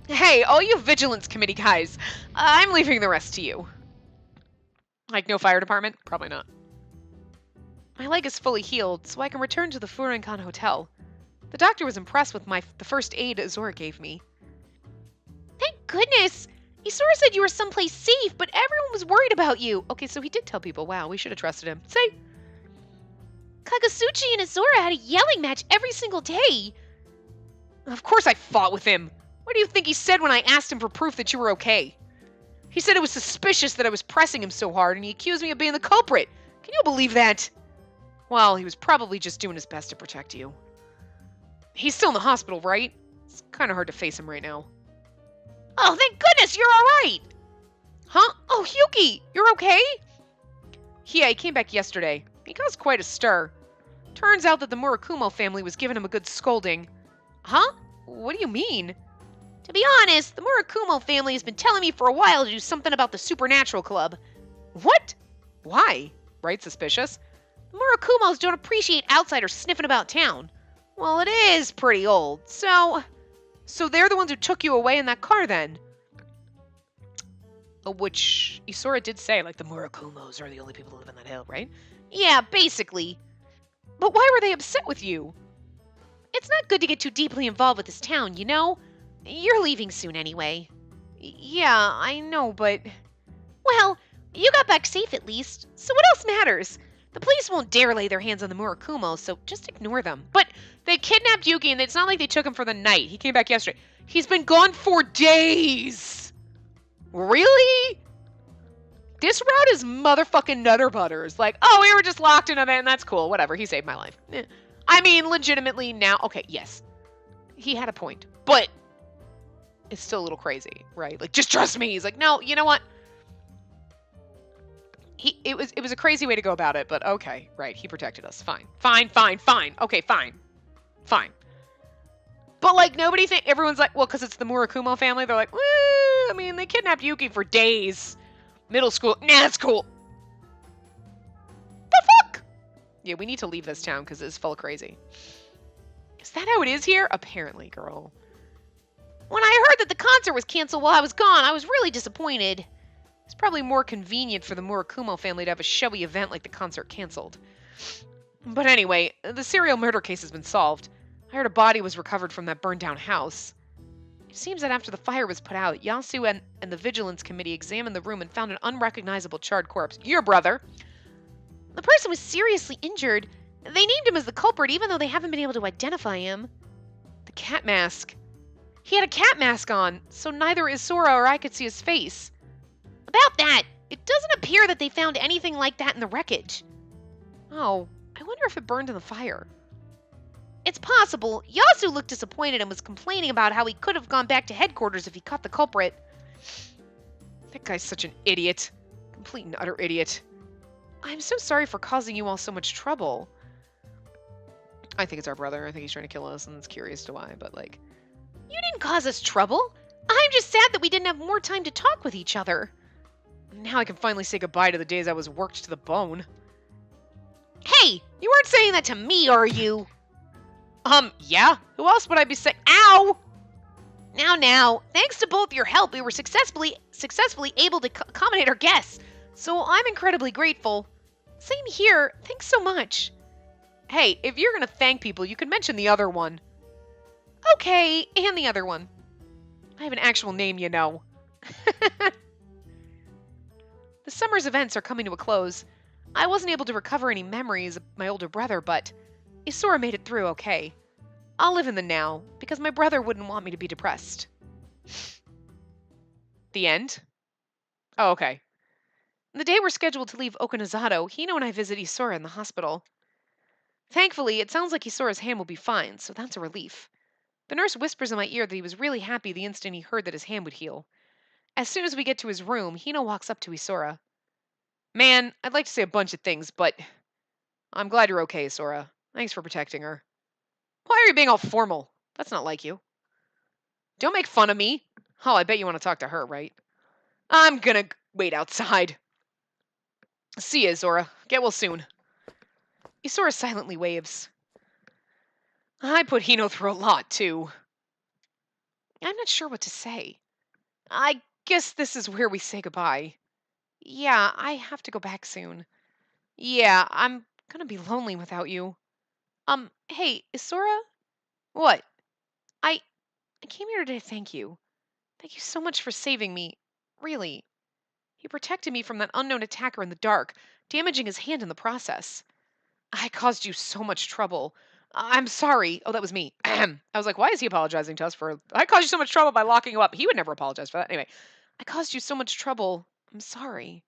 Hey, all you Vigilance Committee guys, I'm leaving the rest to you. Like, no fire department? Probably not. My leg is fully healed, so I can return to the Furinkan Hotel. The doctor was impressed with the first aid Isora gave me. Thank goodness! Isora said you were someplace safe, but everyone was worried about you. Okay, so he did tell people. Wow, we should have trusted him. Say, Kagasuchi and Isora had a yelling match every single day. Of course I fought with him. What do you think he said when I asked him for proof that you were okay? He said it was suspicious that I was pressing him so hard, and he accused me of being the culprit. Can you believe that? Well, he was probably just doing his best to protect you. He's still in the hospital, right? It's kind of hard to face him right now. Oh, thank goodness, you're all right! Huh? Oh, Hyuki, you're okay? Yeah, he came back yesterday. He caused quite a stir. Turns out that the Murakumo family was giving him a good scolding. Huh? What do you mean? To be honest, the Murakumo family has been telling me for a while to do something about the Supernatural Club. What? Why? Right, suspicious? The Murakumos don't appreciate outsiders sniffing about town. Well, it is pretty old, so they're the ones who took you away in that car then? Which Isora did say, like, the Murakumos are the only people who live in that hill, right? Yeah, basically. But why were they upset with you? It's not good to get too deeply involved with this town, you know? You're leaving soon anyway. Yeah, I know, but... Well, you got back safe at least, so what else matters? The police won't dare lay their hands on the Murakumo, so just ignore them. But they kidnapped Yuki, and it's not like they took him for the night. He came back yesterday. He's been gone for days! Really? This route is motherfucking nutter butters. Like, oh, we were just locked in a van. That's cool. Whatever. He saved my life. I mean, legitimately now. Okay, yes. He had a point. But it's still a little crazy, right? Like, just trust me. He's like, no, you know what? It was a crazy way to go about it, but okay. Right. He protected us. Fine. Fine, fine, fine. Okay, fine. Fine. But, like, everyone's like, well, because it's the Murakumo family. They're like, I mean, they kidnapped Yuki for days. Middle school. Nah, it's cool. The fuck? Yeah, we need to leave this town because it's full of crazy. Is that how it is here? Apparently, girl. When I heard that the concert was canceled while I was gone, I was really disappointed. It's probably more convenient for the Murakumo family to have a showy event like the concert canceled. But anyway, the serial murder case has been solved. I heard a body was recovered from that burned down house. It seems that after the fire was put out, Yasu and the Vigilance Committee examined the room and found an unrecognizable charred corpse. Your brother. The person was seriously injured. They named him as the culprit even though they haven't been able to identify him. The cat mask. He had a cat mask on, so neither Isora or I could see his face. About that, it doesn't appear that they found anything like that in the wreckage. Oh, I wonder if it burned in the fire. It's possible. Yasu looked disappointed and was complaining about how he could have gone back to headquarters if he caught the culprit. That guy's such an idiot. Complete and utter idiot. I'm so sorry for causing you all so much trouble. I think it's our brother. I think he's trying to kill us and it's curious to why, but like... You didn't cause us trouble. I'm just sad that we didn't have more time to talk with each other. Now I can finally say goodbye to the days I was worked to the bone. Hey, you weren't saying that to me, are you? Yeah? Who else would I be saying? Ow! Now, thanks to both your help, we were successfully able to accommodate our guests. So I'm incredibly grateful. Same here. Thanks so much. Hey, if you're gonna thank people, you can mention the other one. Okay, and the other one. I have an actual name, you know. The summer's events are coming to a close. I wasn't able to recover any memories of my older brother, but Isora made it through okay. I'll live in the now, because my brother wouldn't want me to be depressed. The end? Oh, okay. The day we're scheduled to leave Okinazato, Hino and I visit Isora in the hospital. Thankfully, it sounds like Isora's hand will be fine, so that's a relief. The nurse whispers in my ear that he was really happy the instant he heard that his hand would heal. As soon as we get to his room, Hino walks up to Isora. Man, I'd like to say a bunch of things, but I'm glad you're okay, Isora. Thanks for protecting her. Why are you being all formal? That's not like you. Don't make fun of me. Oh, I bet you want to talk to her, right? I'm gonna wait outside. See ya, Isora. Get well soon. Isora silently waves. I put Hino through a lot, too. I'm not sure what to say. I guess this is where we say goodbye. Yeah, I have to go back soon. Yeah, I'm gonna be lonely without you. Hey, Isora? What? I came here today to thank you. Thank you so much for saving me. Really. He protected me from that unknown attacker in the dark, damaging his hand in the process. I caused you so much trouble. I'm sorry. Oh, that was me. I was like, why is he apologizing to us for? I caused you so much trouble by locking you up. He would never apologize for that. Anyway, I caused you so much trouble. I'm sorry.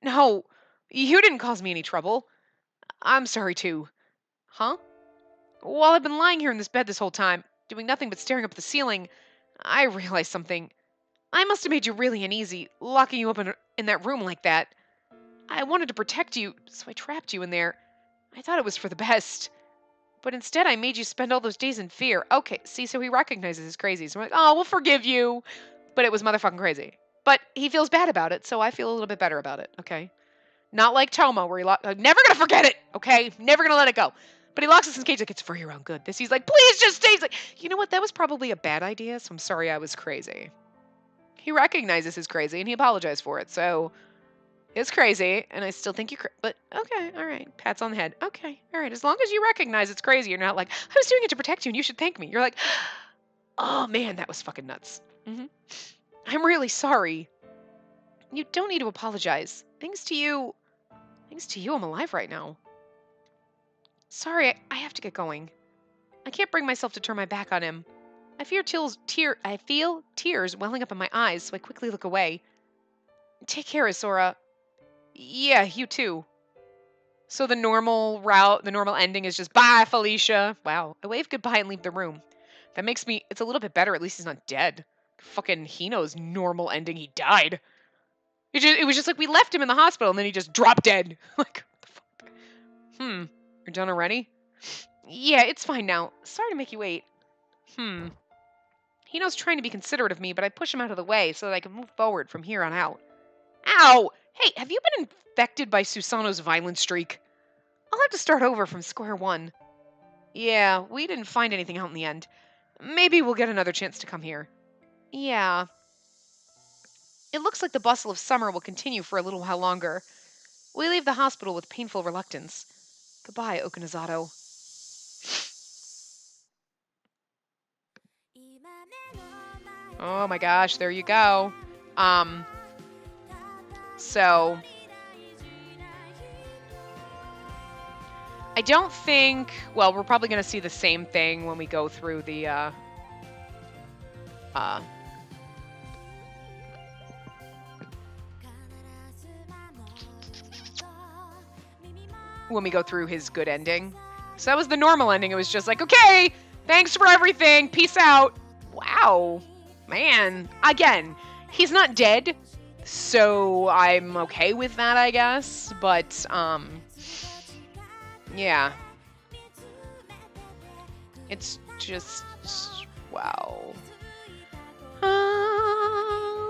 No, you didn't cause me any trouble. I'm sorry too. Huh? While I've been lying here in this bed this whole time, doing nothing but staring up at the ceiling, I realized something. I must have made you really uneasy, locking you up in that room like that. I wanted to protect you, so I trapped you in there. I thought it was for the best. But instead, I made you spend all those days in fear. Okay, see, so he recognizes his crazy. So I'm like, oh, we'll forgive you. But it was motherfucking crazy. But he feels bad about it, so I feel a little bit better about it, okay? Not like Toma, where never gonna forget it, okay? Never gonna let it go. But he locks us in the cage like, it's for your own good. This, he's like, please just stay. He's like, you know what? That was probably a bad idea, so I'm sorry I was crazy. He recognizes his crazy, and he apologized for it, so it's crazy, and I still think but okay, all right. Pats on the head. Okay, all right. As long as you recognize it's crazy, you're not like, I was doing it to protect you, and you should thank me. You're like, oh man, that was fucking nuts. I'm really sorry. You don't need to apologize. Thanks to you, I'm alive right now. Sorry, I have to get going. I can't bring myself to turn my back on him. I feel tears welling up in my eyes, so I quickly look away. Take care, Isora. Yeah, you too. So the normal route, the normal ending is just, bye, Felicia. Wow. I wave goodbye and leave the room. That makes me, it's a little bit better. At least he's not dead. Fucking Hino's normal ending, he died. It was just like we left him in the hospital and then he just dropped dead. Like, what the fuck? You're done already? Yeah, it's fine now. Sorry to make you wait. Hino's trying to be considerate of me, but I push him out of the way so that I can move forward from here on out. Ow! Hey, have you been infected by Susano's violent streak? I'll have to start over from square one. Yeah, we didn't find anything out in the end. Maybe we'll get another chance to come here. Yeah. It looks like the bustle of summer will continue for a little while longer. We leave the hospital with painful reluctance. Goodbye, Okinazato. Oh my gosh, there you go. So I don't think, well, we're probably going to see the same thing when we go through the when we go through his good ending. So that was the normal ending. It was just like, okay, thanks for everything. Peace out. Wow. Man. Again, he's not dead, so I'm okay with that, I guess. But, yeah. It's just, wow.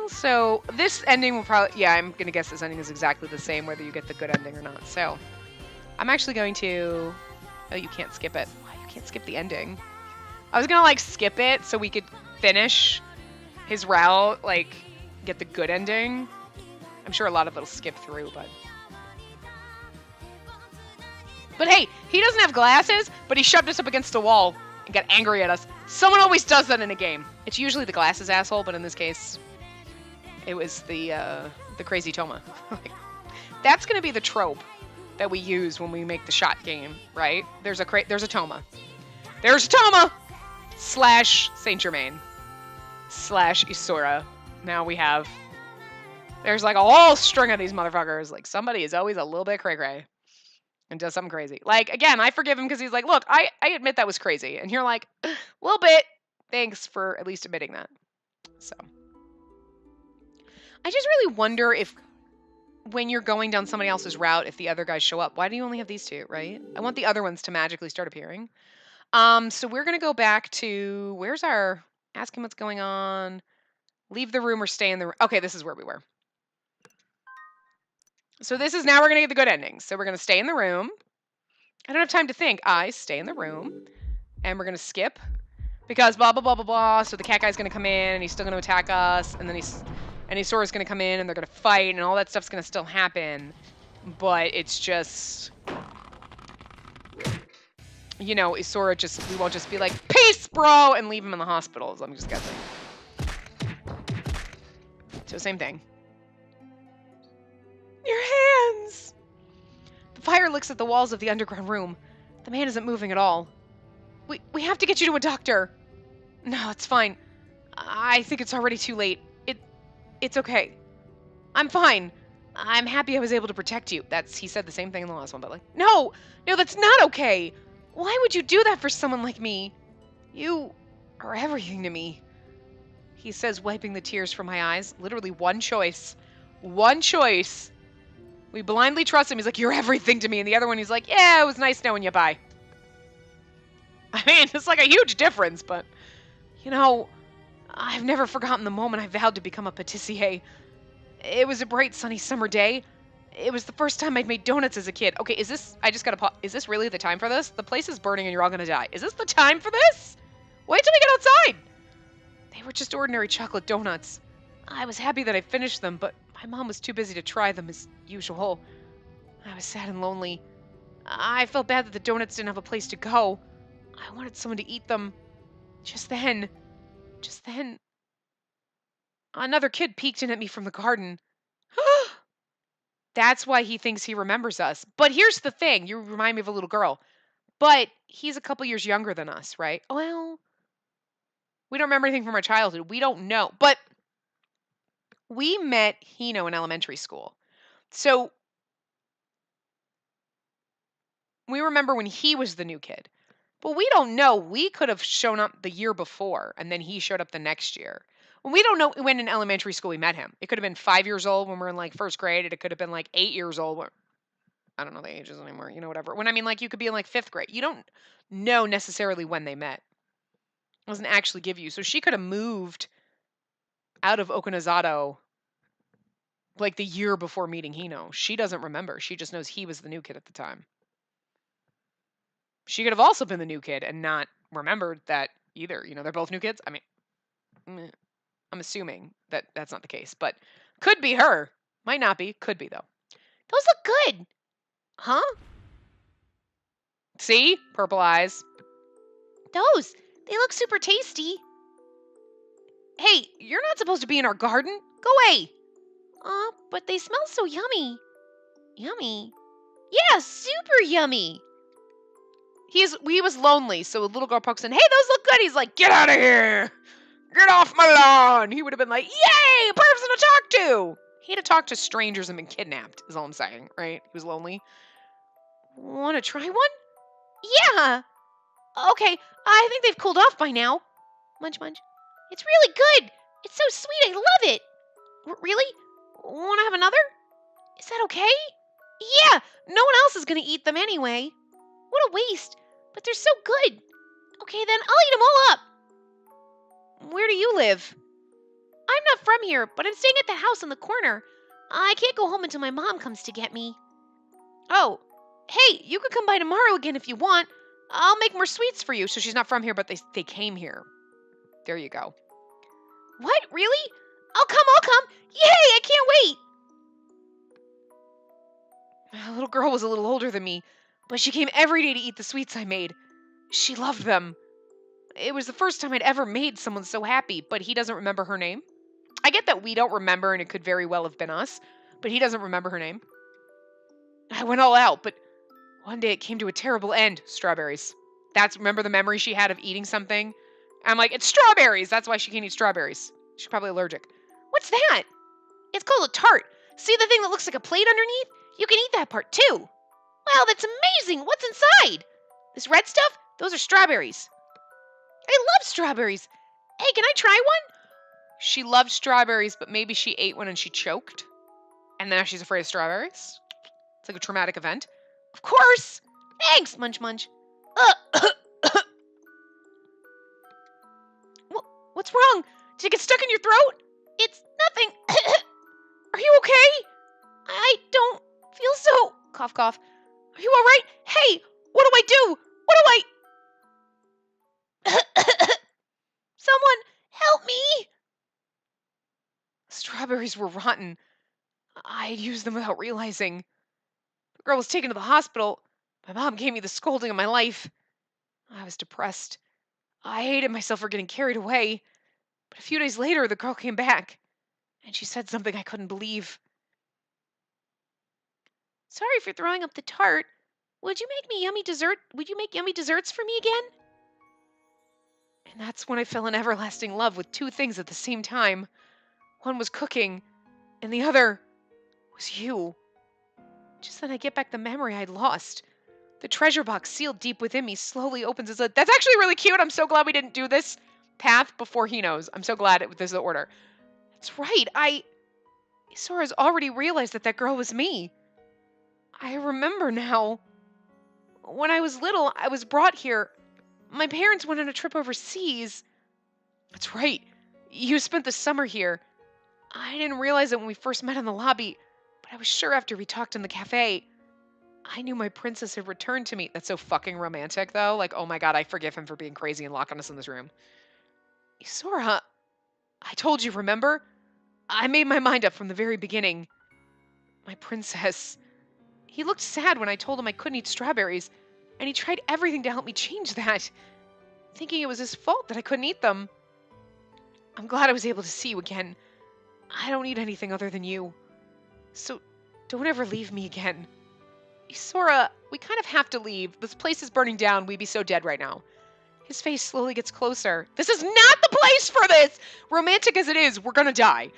So this ending will probably, yeah, I'm going to guess this ending is exactly the same whether you get the good ending or not. So I'm actually going to, oh, you can't skip it. Why, you can't skip the ending? I was going to, like, skip it so we could finish his route, like, get the good ending. I'm sure a lot of it'll skip through, but hey, he doesn't have glasses, but he shoved us up against the wall and got angry at us. Someone always does that in a game. It's usually the glasses asshole, but in this case, it was the crazy Toma. That's going to be the trope that we use when we make the shot game, right? There's a Toma. There's Toma / Saint Germain / Isora. Now we have, there's like a whole string of these motherfuckers. Like, somebody is always a little bit cray-cray and does something crazy. Like, again, I forgive him because he's like, look, I admit that was crazy. And you're like, a little bit. Thanks for at least admitting that. So I just really wonder if when you're going down somebody else's route, if the other guys show up. Why do you only have these two, right? I want the other ones to magically start appearing. So we're going to go back to, where's our, ask him what's going on, leave the room or stay in the room. Okay, this is where we were. So this is, now we're going to get the good endings. So we're going to stay in the room. I don't have time to think. I stay in the room. And we're going to skip. Because blah, blah, blah, blah, blah. So the cat guy's going to come in and he's still going to attack us. And then Isora's going to come in and they're going to fight. And all that stuff's going to still happen. But it's just, you know, Isora just, we won't just be like, peace, bro, and leave him in the hospital. I'm just guessing. So same thing. looks at the walls of the underground room. The man isn't moving at all. We have to get you to a doctor. No, it's fine. I think it's already too late. It's okay. I'm fine. I'm happy I was able to protect you. He said the same thing in the last one, but like, no, that's not okay. Why would you do that for someone like me? You are everything to me. He says, wiping the tears from my eyes. Literally one choice. One choice. We blindly trust him. He's like, you're everything to me. And the other one, he's like, yeah, it was nice knowing you. Bye. I mean, it's like a huge difference, but, I've never forgotten the moment I vowed to become a patissier. It was a bright, sunny summer day. It was the first time I'd made donuts as a kid. Okay, is this really the time for this? The place is burning and you're all gonna die. Is this the time for this? Wait till we get outside! They were just ordinary chocolate donuts. I was happy that I finished them, but my mom was too busy to try them as usual. I was sad and lonely. I felt bad that the donuts didn't have a place to go. I wanted someone to eat them. Just then, another kid peeked in at me from the garden. That's why he thinks he remembers us. But here's the thing. You remind me of a little girl. But he's a couple years younger than us, right? Well, we don't remember anything from our childhood. We don't know. But we met Hino in elementary school. So we remember when he was the new kid. But we don't know. We could have shown up the year before, and then he showed up the next year. Well, we don't know when in elementary school we met him. It could have been 5 years old when we were in like first grade. It could have been like 8 years old. I don't know the ages anymore. Whatever. When I mean, like, you could be in like fifth grade. You don't know necessarily when they met. It doesn't actually give you. So she could have moved out of Okinazato like the year before meeting Hino. She doesn't remember. She just knows he was the new kid at the time. She could have also been the new kid and not remembered that either. They're both new kids. I mean, I'm assuming that that's not the case, but could be her. Might not be. Could be, though. Those look good. Huh? See? Purple eyes. They look super tasty. Hey, you're not supposed to be in our garden. Go away. But they smell so yummy. Yummy? Yeah, super yummy. He was lonely, so a little girl pokes in, hey, those look good. He's like, get out of here. Get off my lawn. He would have been like, yay, a person to talk to. He had to talk to strangers and been kidnapped, is all I'm saying, right? He was lonely. Want to try one? Yeah. Okay, I think they've cooled off by now. Munch, munch. It's really good. It's so sweet. I love it. Really? Want to have another? Is that okay? Yeah, no one else is going to eat them anyway. What a waste. But they're so good. Okay, then I'll eat them all up. Where do you live? I'm not from here, but I'm staying at that house in the corner. I can't go home until my mom comes to get me. Oh, hey, you could come by tomorrow again if you want. I'll make more sweets for you. So she's not from here, but they came here. There you go. What? Really? I'll come. Yay, I can't wait. The little girl was a little older than me, but she came every day to eat the sweets I made. She loved them. It was the first time I'd ever made someone so happy, but he doesn't remember her name. I get that we don't remember, and it could very well have been us, but he doesn't remember her name. I went all out, but one day it came to a terrible end. Strawberries. Remember the memory she had of eating something? I'm like, it's strawberries. That's why she can't eat strawberries. She's probably allergic. What's that? It's called a tart. See the thing that looks like a plate underneath? You can eat that part too. Wow, that's amazing. What's inside? This red stuff? Those are strawberries. I love strawberries. Hey, can I try one? She loved strawberries, but maybe she ate one and she choked. And now she's afraid of strawberries. It's like a traumatic event. Of course. Thanks, munch munch. What's wrong? Did it get stuck in your throat? It's nothing. Are you okay? I don't feel so... Cough, cough. Are you all right? Hey, what do I do? What do I... Someone help me. Strawberries were rotten. I had used them without realizing. The girl was taken to the hospital. My mom gave me the scolding of my life. I was depressed. I hated myself for getting carried away. But a few days later, the girl came back, and she said something I couldn't believe. Sorry for throwing up the tart. would you make me yummy dessert? Would you make yummy desserts for me again? And that's when I fell in everlasting love with two things at the same time. One was cooking, and the other was you. Just then I get back the memory I'd lost. The treasure box sealed deep within me slowly opens its lid. That's actually really cute. I'm so glad we didn't do this path before he knows. I'm so glad this is the order. That's right. Sora's already realized that girl was me. I remember now. When I was little, I was brought here. My parents went on a trip overseas. That's right. You spent the summer here. I didn't realize it when we first met in the lobby, but I was sure after we talked in the cafe. I knew my princess had returned to me. That's so fucking romantic, though. Like, oh my god, I forgive him for being crazy and locking us in this room. Sora, I told you, remember? I made my mind up from the very beginning. My princess. He looked sad when I told him I couldn't eat strawberries, and he tried everything to help me change that, thinking it was his fault that I couldn't eat them. I'm glad I was able to see you again. I don't need anything other than you. So, don't ever leave me again. Sora, we kind of have to leave. This place is burning down. We'd be so dead right now. His face slowly gets closer. This is not the place for this! Romantic as it is, we're gonna die.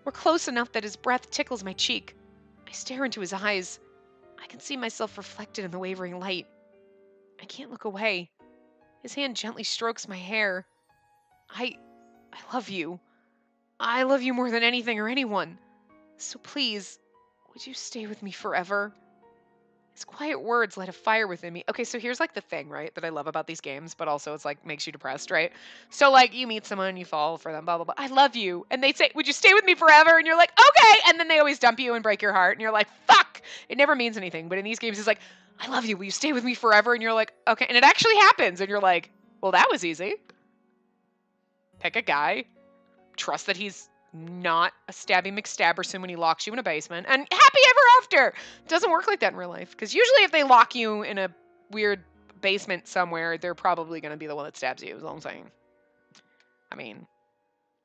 We're close enough that his breath tickles my cheek. I stare into his eyes. I can see myself reflected in the wavering light. I can't look away. His hand gently strokes my hair. I love you. I love you more than anything or anyone. So please, would you stay with me forever? His quiet words light a fire within me. Okay, so here's like the thing, right, that I love about these games, but also it's like makes you depressed, right? So like you meet someone, you fall for them, blah, blah, blah. I love you. And they say, would you stay with me forever? And you're like, okay. And then they always dump you and break your heart. And you're like, fuck. It never means anything. But in these games, it's like, I love you. Will you stay with me forever? And you're like, okay. And it actually happens. And you're like, well, that was easy. Pick a guy. Trust that he's not a stabby McStabberson when he locks you in a basement, and happy ever after. Doesn't work like that in real life, because usually if they lock you in a weird basement somewhere, they're probably going to be the one that stabs you, is all I'm saying. I mean,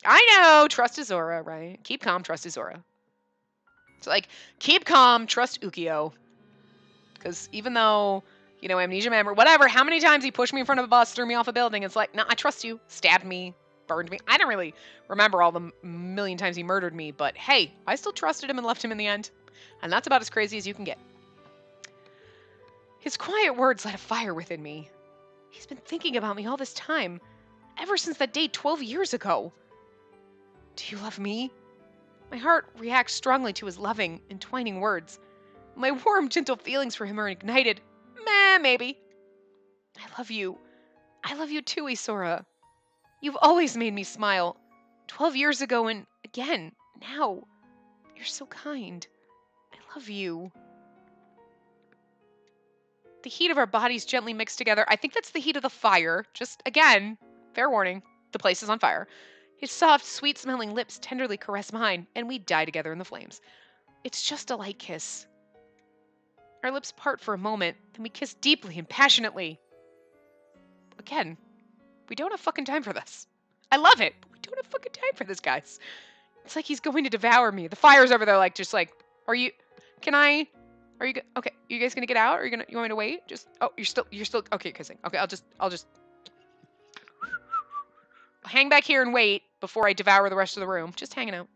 I know, trust Izora, right? Keep calm, trust Izora. It's like, keep calm, trust Ukyo. Because even though, you know, amnesia member, whatever, how many times he pushed me in front of a bus, threw me off a building, it's like, no, I trust you, stabbed me, burned me. I don't really remember all the million times he murdered me, but hey, I still trusted him and left him in the end. And that's about as crazy as you can get. His quiet words light a fire within me. He's been thinking about me all this time, ever since that day 12 years ago. Do you love me? My heart reacts strongly to his loving, entwining words. My warm, gentle feelings for him are ignited. Meh, maybe. I love you. I love you too, Isora. You've always made me smile. 12 years ago and again, now. You're so kind. I love you. The heat of our bodies gently mixed together. I think that's the heat of the fire. Just, again, fair warning, the place is on fire. His soft, sweet-smelling lips tenderly caress mine, and we die together in the flames. It's just a light kiss. Our lips part for a moment, then we kiss deeply and passionately. Again, we don't have fucking time for this. I love it, but we don't have fucking time for this, guys. It's like he's going to devour me. The fire's over there, like, just like, are you okay, you guys gonna get out? You want me to wait? You're still, okay, kissing. Okay, I'll just hang back here and wait before I devour the rest of the room. Just hanging out.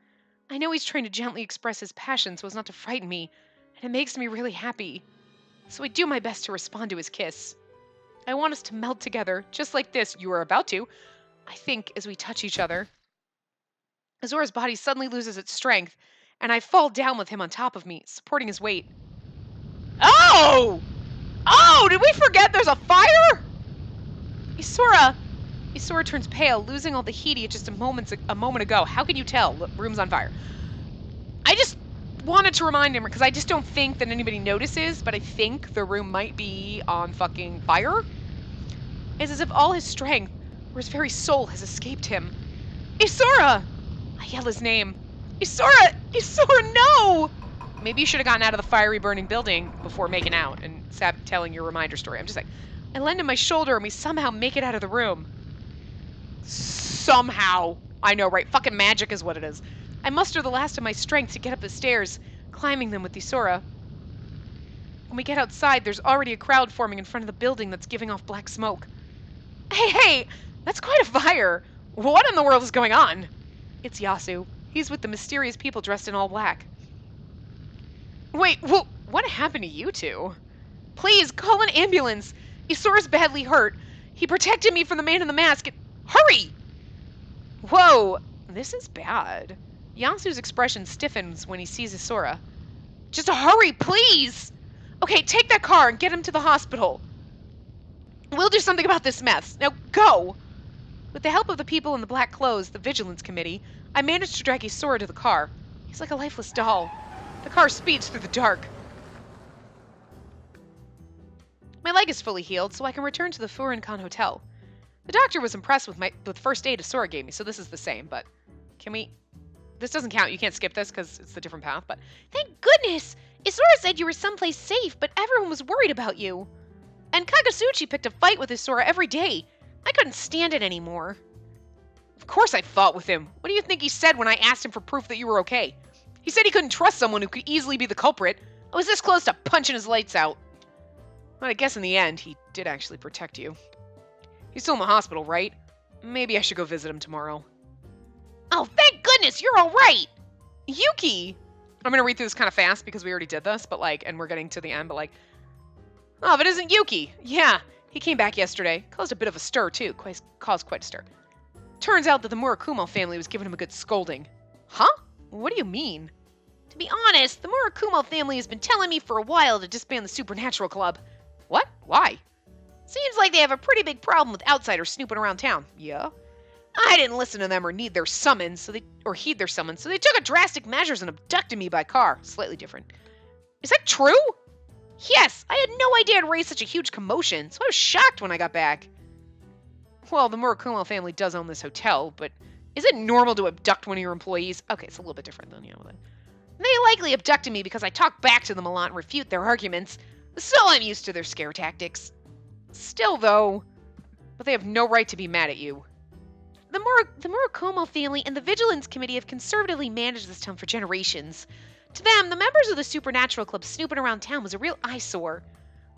I know he's trying to gently express his passion so as not to frighten me, and it makes me really happy. So I do my best to respond to his kiss. I want us to melt together, just like this. You are about to, I think, as we touch each other. Azora's body suddenly loses its strength, and I fall down with him on top of me, supporting his weight. Oh! Oh, did we forget there's a fire? Isora turns pale, losing all the heat he had just a moment ago. How can you tell? Look, room's on fire. I just wanted to remind him, because I just don't think that anybody notices, but I think the room might be on fucking fire. It's as if all his strength, or his very soul, has escaped him. Isora! I yell his name. Isora! Isora, no! Maybe you should have gotten out of the fiery burning building before making out and telling your reminder story. I'm just like, I lend him my shoulder and we somehow make it out of the room. Somehow. I know, right? Fucking magic is what it is. I muster the last of my strength to get up the stairs, climbing them with Isora. When we get outside, there's already a crowd forming in front of the building that's giving off black smoke. Hey, that's quite a fire! What in the world is going on? It's Yasu. He's with the mysterious people dressed in all black. Wait, what happened to you two? Please, call an ambulance! Isura's badly hurt. He protected me from the man in the mask. Hurry! Whoa, this is bad. Yasu's expression stiffens when he sees Isura. Just hurry, please! Okay, take that car and get him to the hospital. We'll do something about this mess. Now, go! With the help of the people in the black clothes, the Vigilance Committee, I managed to drag Isura to the car. He's like a lifeless doll. The car speeds through the dark. My leg is fully healed, so I can return to the Furinkan Hotel. The doctor was impressed with first aid Isura gave me, so this is the same, but can we... This doesn't count. You can't skip this because it's a different path, but... Thank goodness! Isura said you were someplace safe, but everyone was worried about you. And Kagasuchi picked a fight with Isura every day. I couldn't stand it anymore. Of course I fought with him. What do you think he said when I asked him for proof that you were okay? He said he couldn't trust someone who could easily be the culprit. I was this close to punching his lights out. But I guess in the end, he did actually protect you. He's still in the hospital, right? Maybe I should go visit him tomorrow. Oh, thank goodness, you're all right! Yuki! I'm gonna read through this kind of fast because we already did this, but and we're getting to the end, but oh, but isn't Yuki? Yeah, he came back yesterday. Caused a bit of a stir, too. Caused quite a stir. Turns out that the Murakumo family was giving him a good scolding. Huh? What do you mean? To be honest, the Murakumo family has been telling me for a while to disband the Supernatural Club. What? Why? Seems like they have a pretty big problem with outsiders snooping around town. Yeah? I didn't listen to them or heed their summons, so they took drastic measures and abducted me by car. Slightly different. Is that true? Yes, I had no idea it raised such a huge commotion, so I was shocked when I got back. Well, the Murakumo family does own this hotel, but is it normal to abduct one of your employees? Okay, it's a little bit different than, They likely abducted me because I talked back to them a lot and refute their arguments, so I'm used to their scare tactics. Still, though, but they have no right to be mad at you. The Murakumo family and the Vigilance Committee have conservatively managed this town for generations. To them, the members of the Supernatural Club snooping around town was a real eyesore.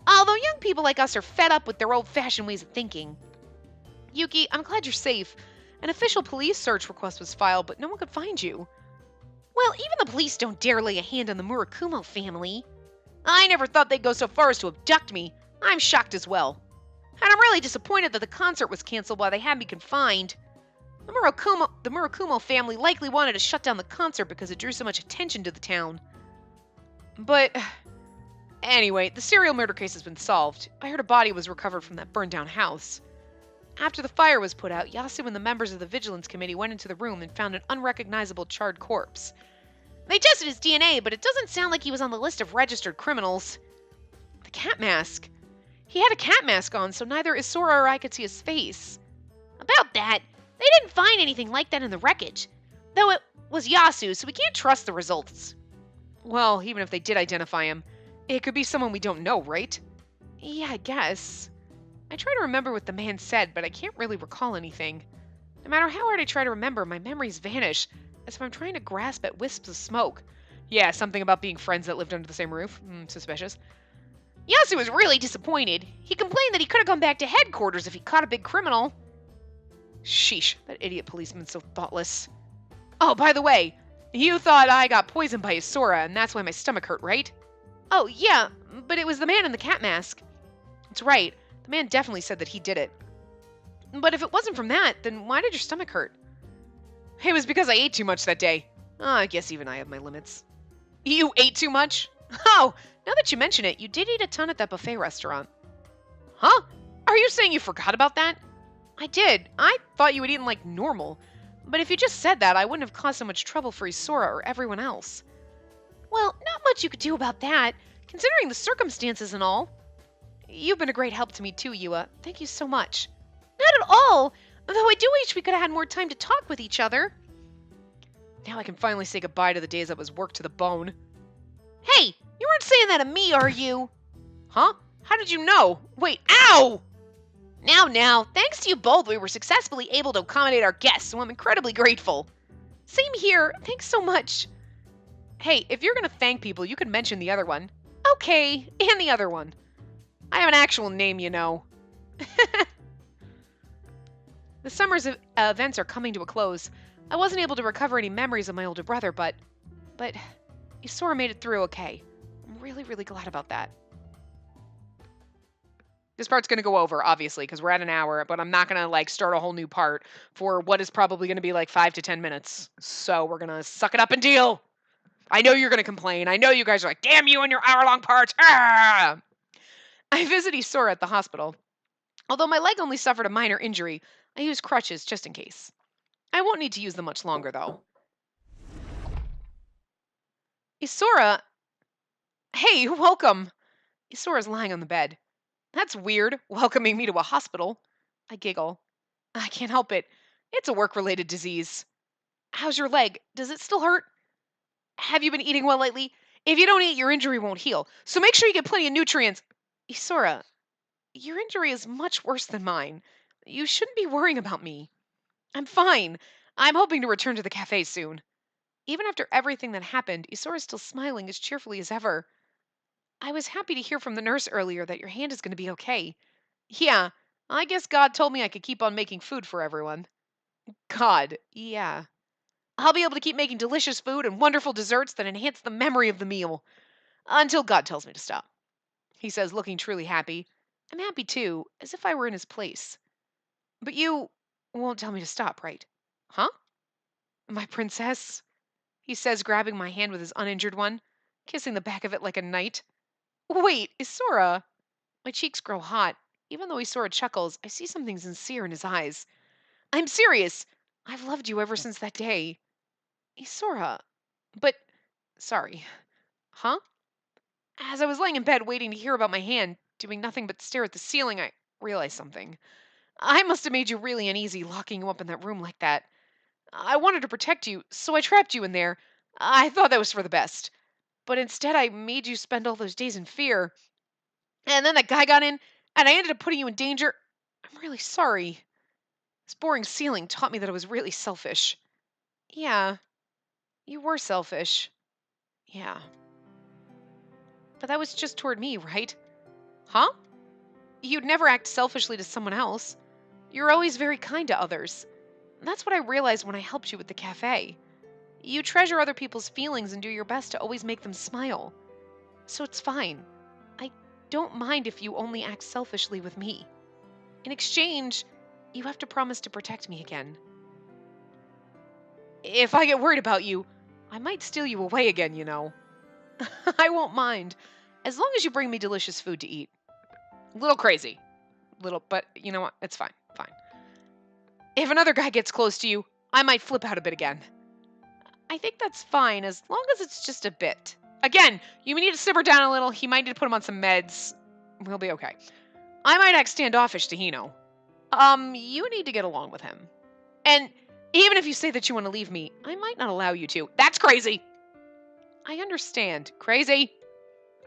Although young people like us are fed up with their old-fashioned ways of thinking. Yuki, I'm glad you're safe. An official police search request was filed, but no one could find you. Well, even the police don't dare lay a hand on the Murakumo family. I never thought they'd go so far as to abduct me. I'm shocked as well. And I'm really disappointed that the concert was canceled while they had me confined. The Murakumo family likely wanted to shut down the concert because it drew so much attention to the town. But anyway, the serial murder case has been solved. I heard a body was recovered from that burned down house. After the fire was put out, Yasu and the members of the Vigilance Committee went into the room and found an unrecognizable charred corpse. They tested his DNA, but it doesn't sound like he was on the list of registered criminals. The cat mask. He had a cat mask on, so neither Isura or I could see his face. About that, they didn't find anything like that in the wreckage. Though it was Yasu, so we can't trust the results. Well, even if they did identify him, it could be someone we don't know, right? Yeah, I guess. I try to remember what the man said, but I can't really recall anything. No matter how hard I try to remember, my memories vanish, as if I'm trying to grasp at wisps of smoke. Yeah, something about being friends that lived under the same roof. Suspicious. Yasu was really disappointed. He complained that he could have gone back to headquarters if he caught a big criminal. Sheesh, that idiot policeman's so thoughtless. Oh, by the way, you thought I got poisoned by Isura, and that's why my stomach hurt, right? Oh, yeah, but it was the man in the cat mask. That's right, the man definitely said that he did it. But if it wasn't from that, then why did your stomach hurt? It was because I ate too much that day. Oh, I guess even I have my limits. You ate too much? Oh, now that you mention it, you did eat a ton at that buffet restaurant. Huh? Are you saying you forgot about that? I did. I thought you had eaten like normal. But if you just said that, I wouldn't have caused so much trouble for Isura or everyone else. Well, not much you could do about that, considering the circumstances and all. You've been a great help to me too, Yua. Thank you so much. Not at all! Though I do wish we could have had more time to talk with each other. Now I can finally say goodbye to the days I was worked to the bone. Hey! You weren't saying that to me, are you? Huh? How did you know? Wait, ow! Now, thanks to you both, we were successfully able to accommodate our guests, so I'm incredibly grateful. Same here. Thanks so much. Hey, if you're gonna thank people, you could mention the other one. Okay, and the other one. I have an actual name, you know. The summer's events are coming to a close. I wasn't able to recover any memories of my older brother, but Isora made it through okay. I'm really, really glad about that. This part's going to go over, obviously, because we're at an hour, but I'm not going to like start a whole new part for what is probably going to be like 5 to 10 minutes. So we're going to suck it up and deal. I know you're going to complain. I know you guys are like, damn you and your hour-long parts. Ah! I visit Isora at the hospital. Although my leg only suffered a minor injury, I use crutches just in case. I won't need to use them much longer, though. Isora, hey, welcome. Isora's lying on the bed. That's weird, welcoming me to a hospital. I giggle. I can't help it. It's a work-related disease. How's your leg? Does it still hurt? Have you been eating well lately? If you don't eat, your injury won't heal. So make sure you get plenty of nutrients. Isora, your injury is much worse than mine. You shouldn't be worrying about me. I'm fine. I'm hoping to return to the cafe soon. Even after everything that happened, Isora's still smiling as cheerfully as ever. I was happy to hear from the nurse earlier that your hand is going to be okay. Yeah, I guess God told me I could keep on making food for everyone. God, yeah. I'll be able to keep making delicious food and wonderful desserts that enhance the memory of the meal. Until God tells me to stop. He says, looking truly happy. I'm happy too, as if I were in his place. But you won't tell me to stop, right? Huh? My princess? He says, grabbing my hand with his uninjured one, kissing the back of it like a knight. Wait, Isora. My cheeks grow hot. Even though Isora chuckles, I see something sincere in his eyes. I'm serious. I've loved you ever since that day. Isora. But, sorry. Huh? As I was laying in bed waiting to hear about my hand, doing nothing but stare at the ceiling, I realized something. I must have made you really uneasy locking you up in that room like that. I wanted to protect you, so I trapped you in there. I thought that was for the best. But instead, I made you spend all those days in fear. And then that guy got in, and I ended up putting you in danger. I'm really sorry. This boring ceiling taught me that I was really selfish. Yeah, you were selfish. Yeah. But that was just toward me, right? Huh? You'd never act selfishly to someone else. You're always very kind to others. That's what I realized when I helped you with the cafe. You treasure other people's feelings and do your best to always make them smile. So it's fine. I don't mind if you only act selfishly with me. In exchange, you have to promise to protect me again. If I get worried about you, I might steal you away again, you know. I won't mind, as long as you bring me delicious food to eat. Little crazy. Little, but you know what? It's fine. Fine. If another guy gets close to you, I might flip out a bit again. I think that's fine, as long as it's just a bit. Again, you need to simmer down a little. He might need to put him on some meds. We'll be okay. I might act standoffish to Hino. You need to get along with him. And even if you say that you want to leave me, I might not allow you to. That's crazy. I understand. Crazy.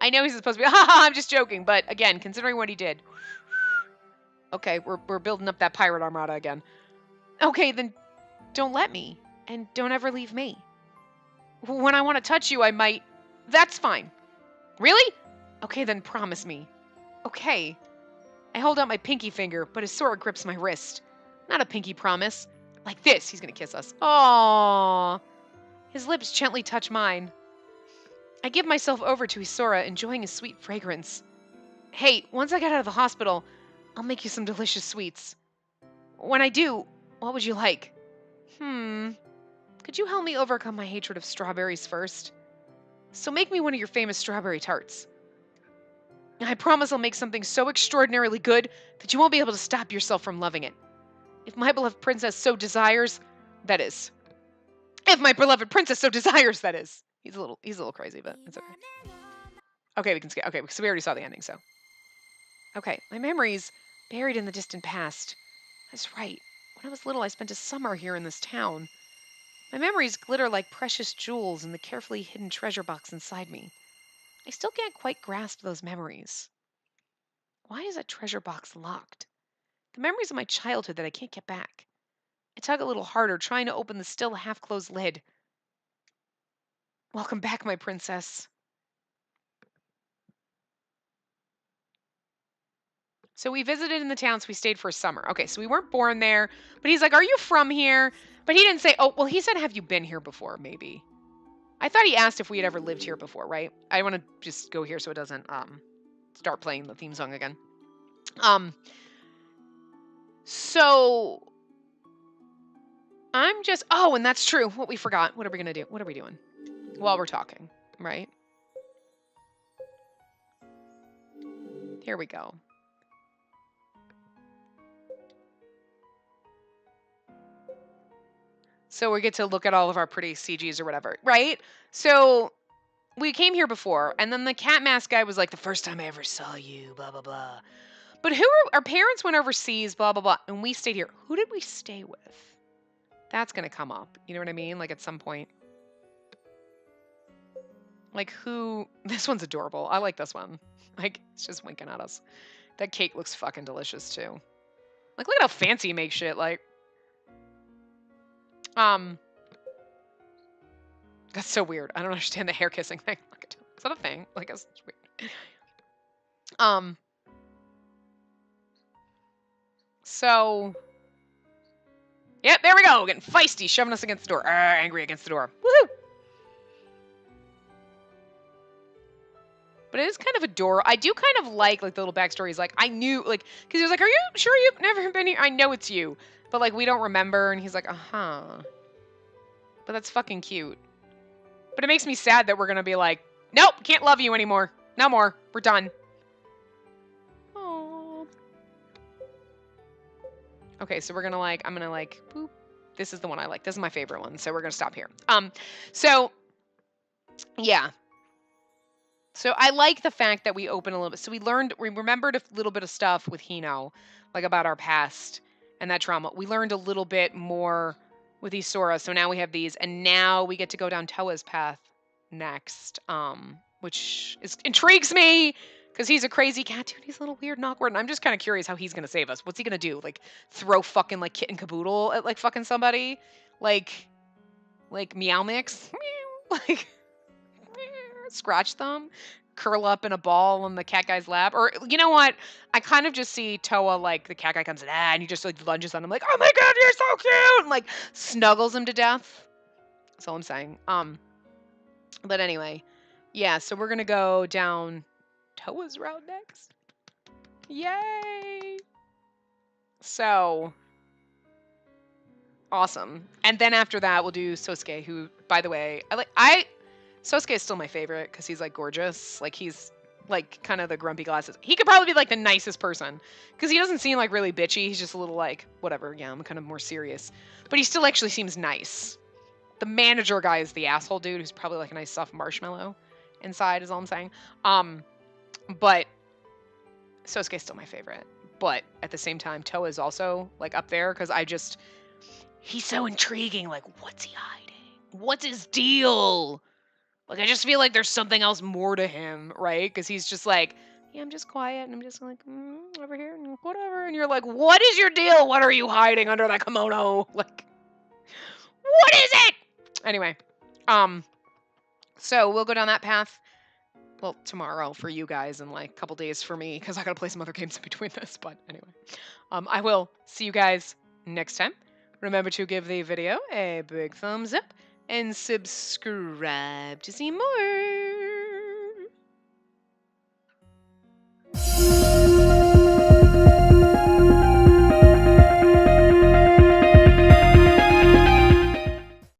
I know he's supposed to be, haha, I'm just joking, but again, considering what he did. Okay, we're building up that pirate armada again. Okay, then don't let me, and don't ever leave me. When I want to touch you, I might. That's fine. Really? Okay, then promise me. Okay. I hold out my pinky finger, but his sword grips my wrist. Not a pinky promise. Like this, he's gonna kiss us. Aww. His lips gently touch mine. I give myself over to Isora, enjoying his sweet fragrance. Hey, once I get out of the hospital, I'll make you some delicious sweets. When I do, what would you like? Could you help me overcome my hatred of strawberries first? So make me one of your famous strawberry tarts. I promise I'll make something so extraordinarily good that you won't be able to stop yourself from loving it. If my beloved princess so desires, that is. If my beloved princess so desires, that is. He's a little crazy, but it's okay. Okay, we can skip. Okay, so we already saw the ending, so. Okay, my memories buried in the distant past. That's right. When I was little, I spent a summer here in this town. My memories glitter like precious jewels in the carefully hidden treasure box inside me. I still can't quite grasp those memories. Why is that treasure box locked? The memories of my childhood that I can't get back. I tug a little harder, trying to open the still half-closed lid. Welcome back, my princess. So we visited in the town, so we stayed for a summer. Okay, so we weren't born there, but he's like, are you from here? But he didn't say, oh, well, he said, have you been here before, maybe. I thought he asked if we had ever lived here before, right? I want to just go here so it doesn't start playing the theme song again. So I'm just, oh, and that's true. What we forgot. What are we going to do? What are we doing while we're talking, right? Here we go. So we get to look at all of our pretty CGs or whatever, right? So we came here before, and then the cat mask guy was like, the first time I ever saw you, blah, blah, blah. But our parents went overseas, blah, blah, blah, and we stayed here. Who did we stay with? That's going to come up. You know what I mean? Like at some point. Like who? This one's adorable. I like this one. Like it's just winking at us. That cake looks fucking delicious too. Like look at how fancy he makes shit. Like, that's so weird. I don't understand the hair kissing thing. Is that a thing? Like it's weird. So, yep, there we go. Getting feisty, shoving us against the door. Angry against the door. Woohoo! But it is kind of adorable. I do kind of like the little backstories. Like, I knew, like, because he was like, are you sure you've never been here? I know it's you. But, like, we don't remember. And he's like, uh-huh. But that's fucking cute. But it makes me sad that we're going to be like, nope, can't love you anymore. No more. We're done. Aww. Okay, so we're going to, like, I'm going to, like, boop. This is the one I like. This is my favorite one. So we're going to stop here. So, yeah. So I like the fact that we open a little bit. So we remembered a little bit of stuff with Hino, like about our past and that trauma. We learned a little bit more with Isora. So now we have these, and now we get to go down Toa's path next, which intrigues me because he's a crazy cat dude. He's a little weird and awkward, and I'm just kind of curious how he's gonna save us. What's he gonna do? Like throw fucking like kit and caboodle at like fucking somebody? Like Meow Mix? Like. Scratch them, curl up in a ball on the cat guy's lap. Or you know what? I kind of just see Toa, like the cat guy comes in, and he just like lunges on him like, oh my god, you're so cute, and like snuggles him to death. That's all I'm saying. But anyway, yeah, so we're gonna go down Toa's route next. Yay! So awesome. And then after that we'll do Sosuke, who, by the way, Sosuke is still my favorite because he's like gorgeous. Like he's like kind of the grumpy glasses. He could probably be like the nicest person because he doesn't seem like really bitchy. He's just a little like, whatever. Yeah, I'm kind of more serious. But he still actually seems nice. The manager guy is the asshole dude who's probably like a nice soft marshmallow inside is all I'm saying. But Sosuke's still my favorite. But at the same time, Toa is also like up there because he's so intriguing. Like, what's he hiding? What's his deal? Like, I just feel like there's something else more to him, right? Because he's just like, yeah, I'm just quiet, and I'm just like, over here, and whatever. And you're like, what is your deal? What are you hiding under that kimono? Like, what is it? Anyway, so we'll go down that path, well, tomorrow for you guys, and like a couple days for me, because I gotta play some other games in between this. But anyway, I will see you guys next time. Remember to give the video a big thumbs up and subscribe to see more.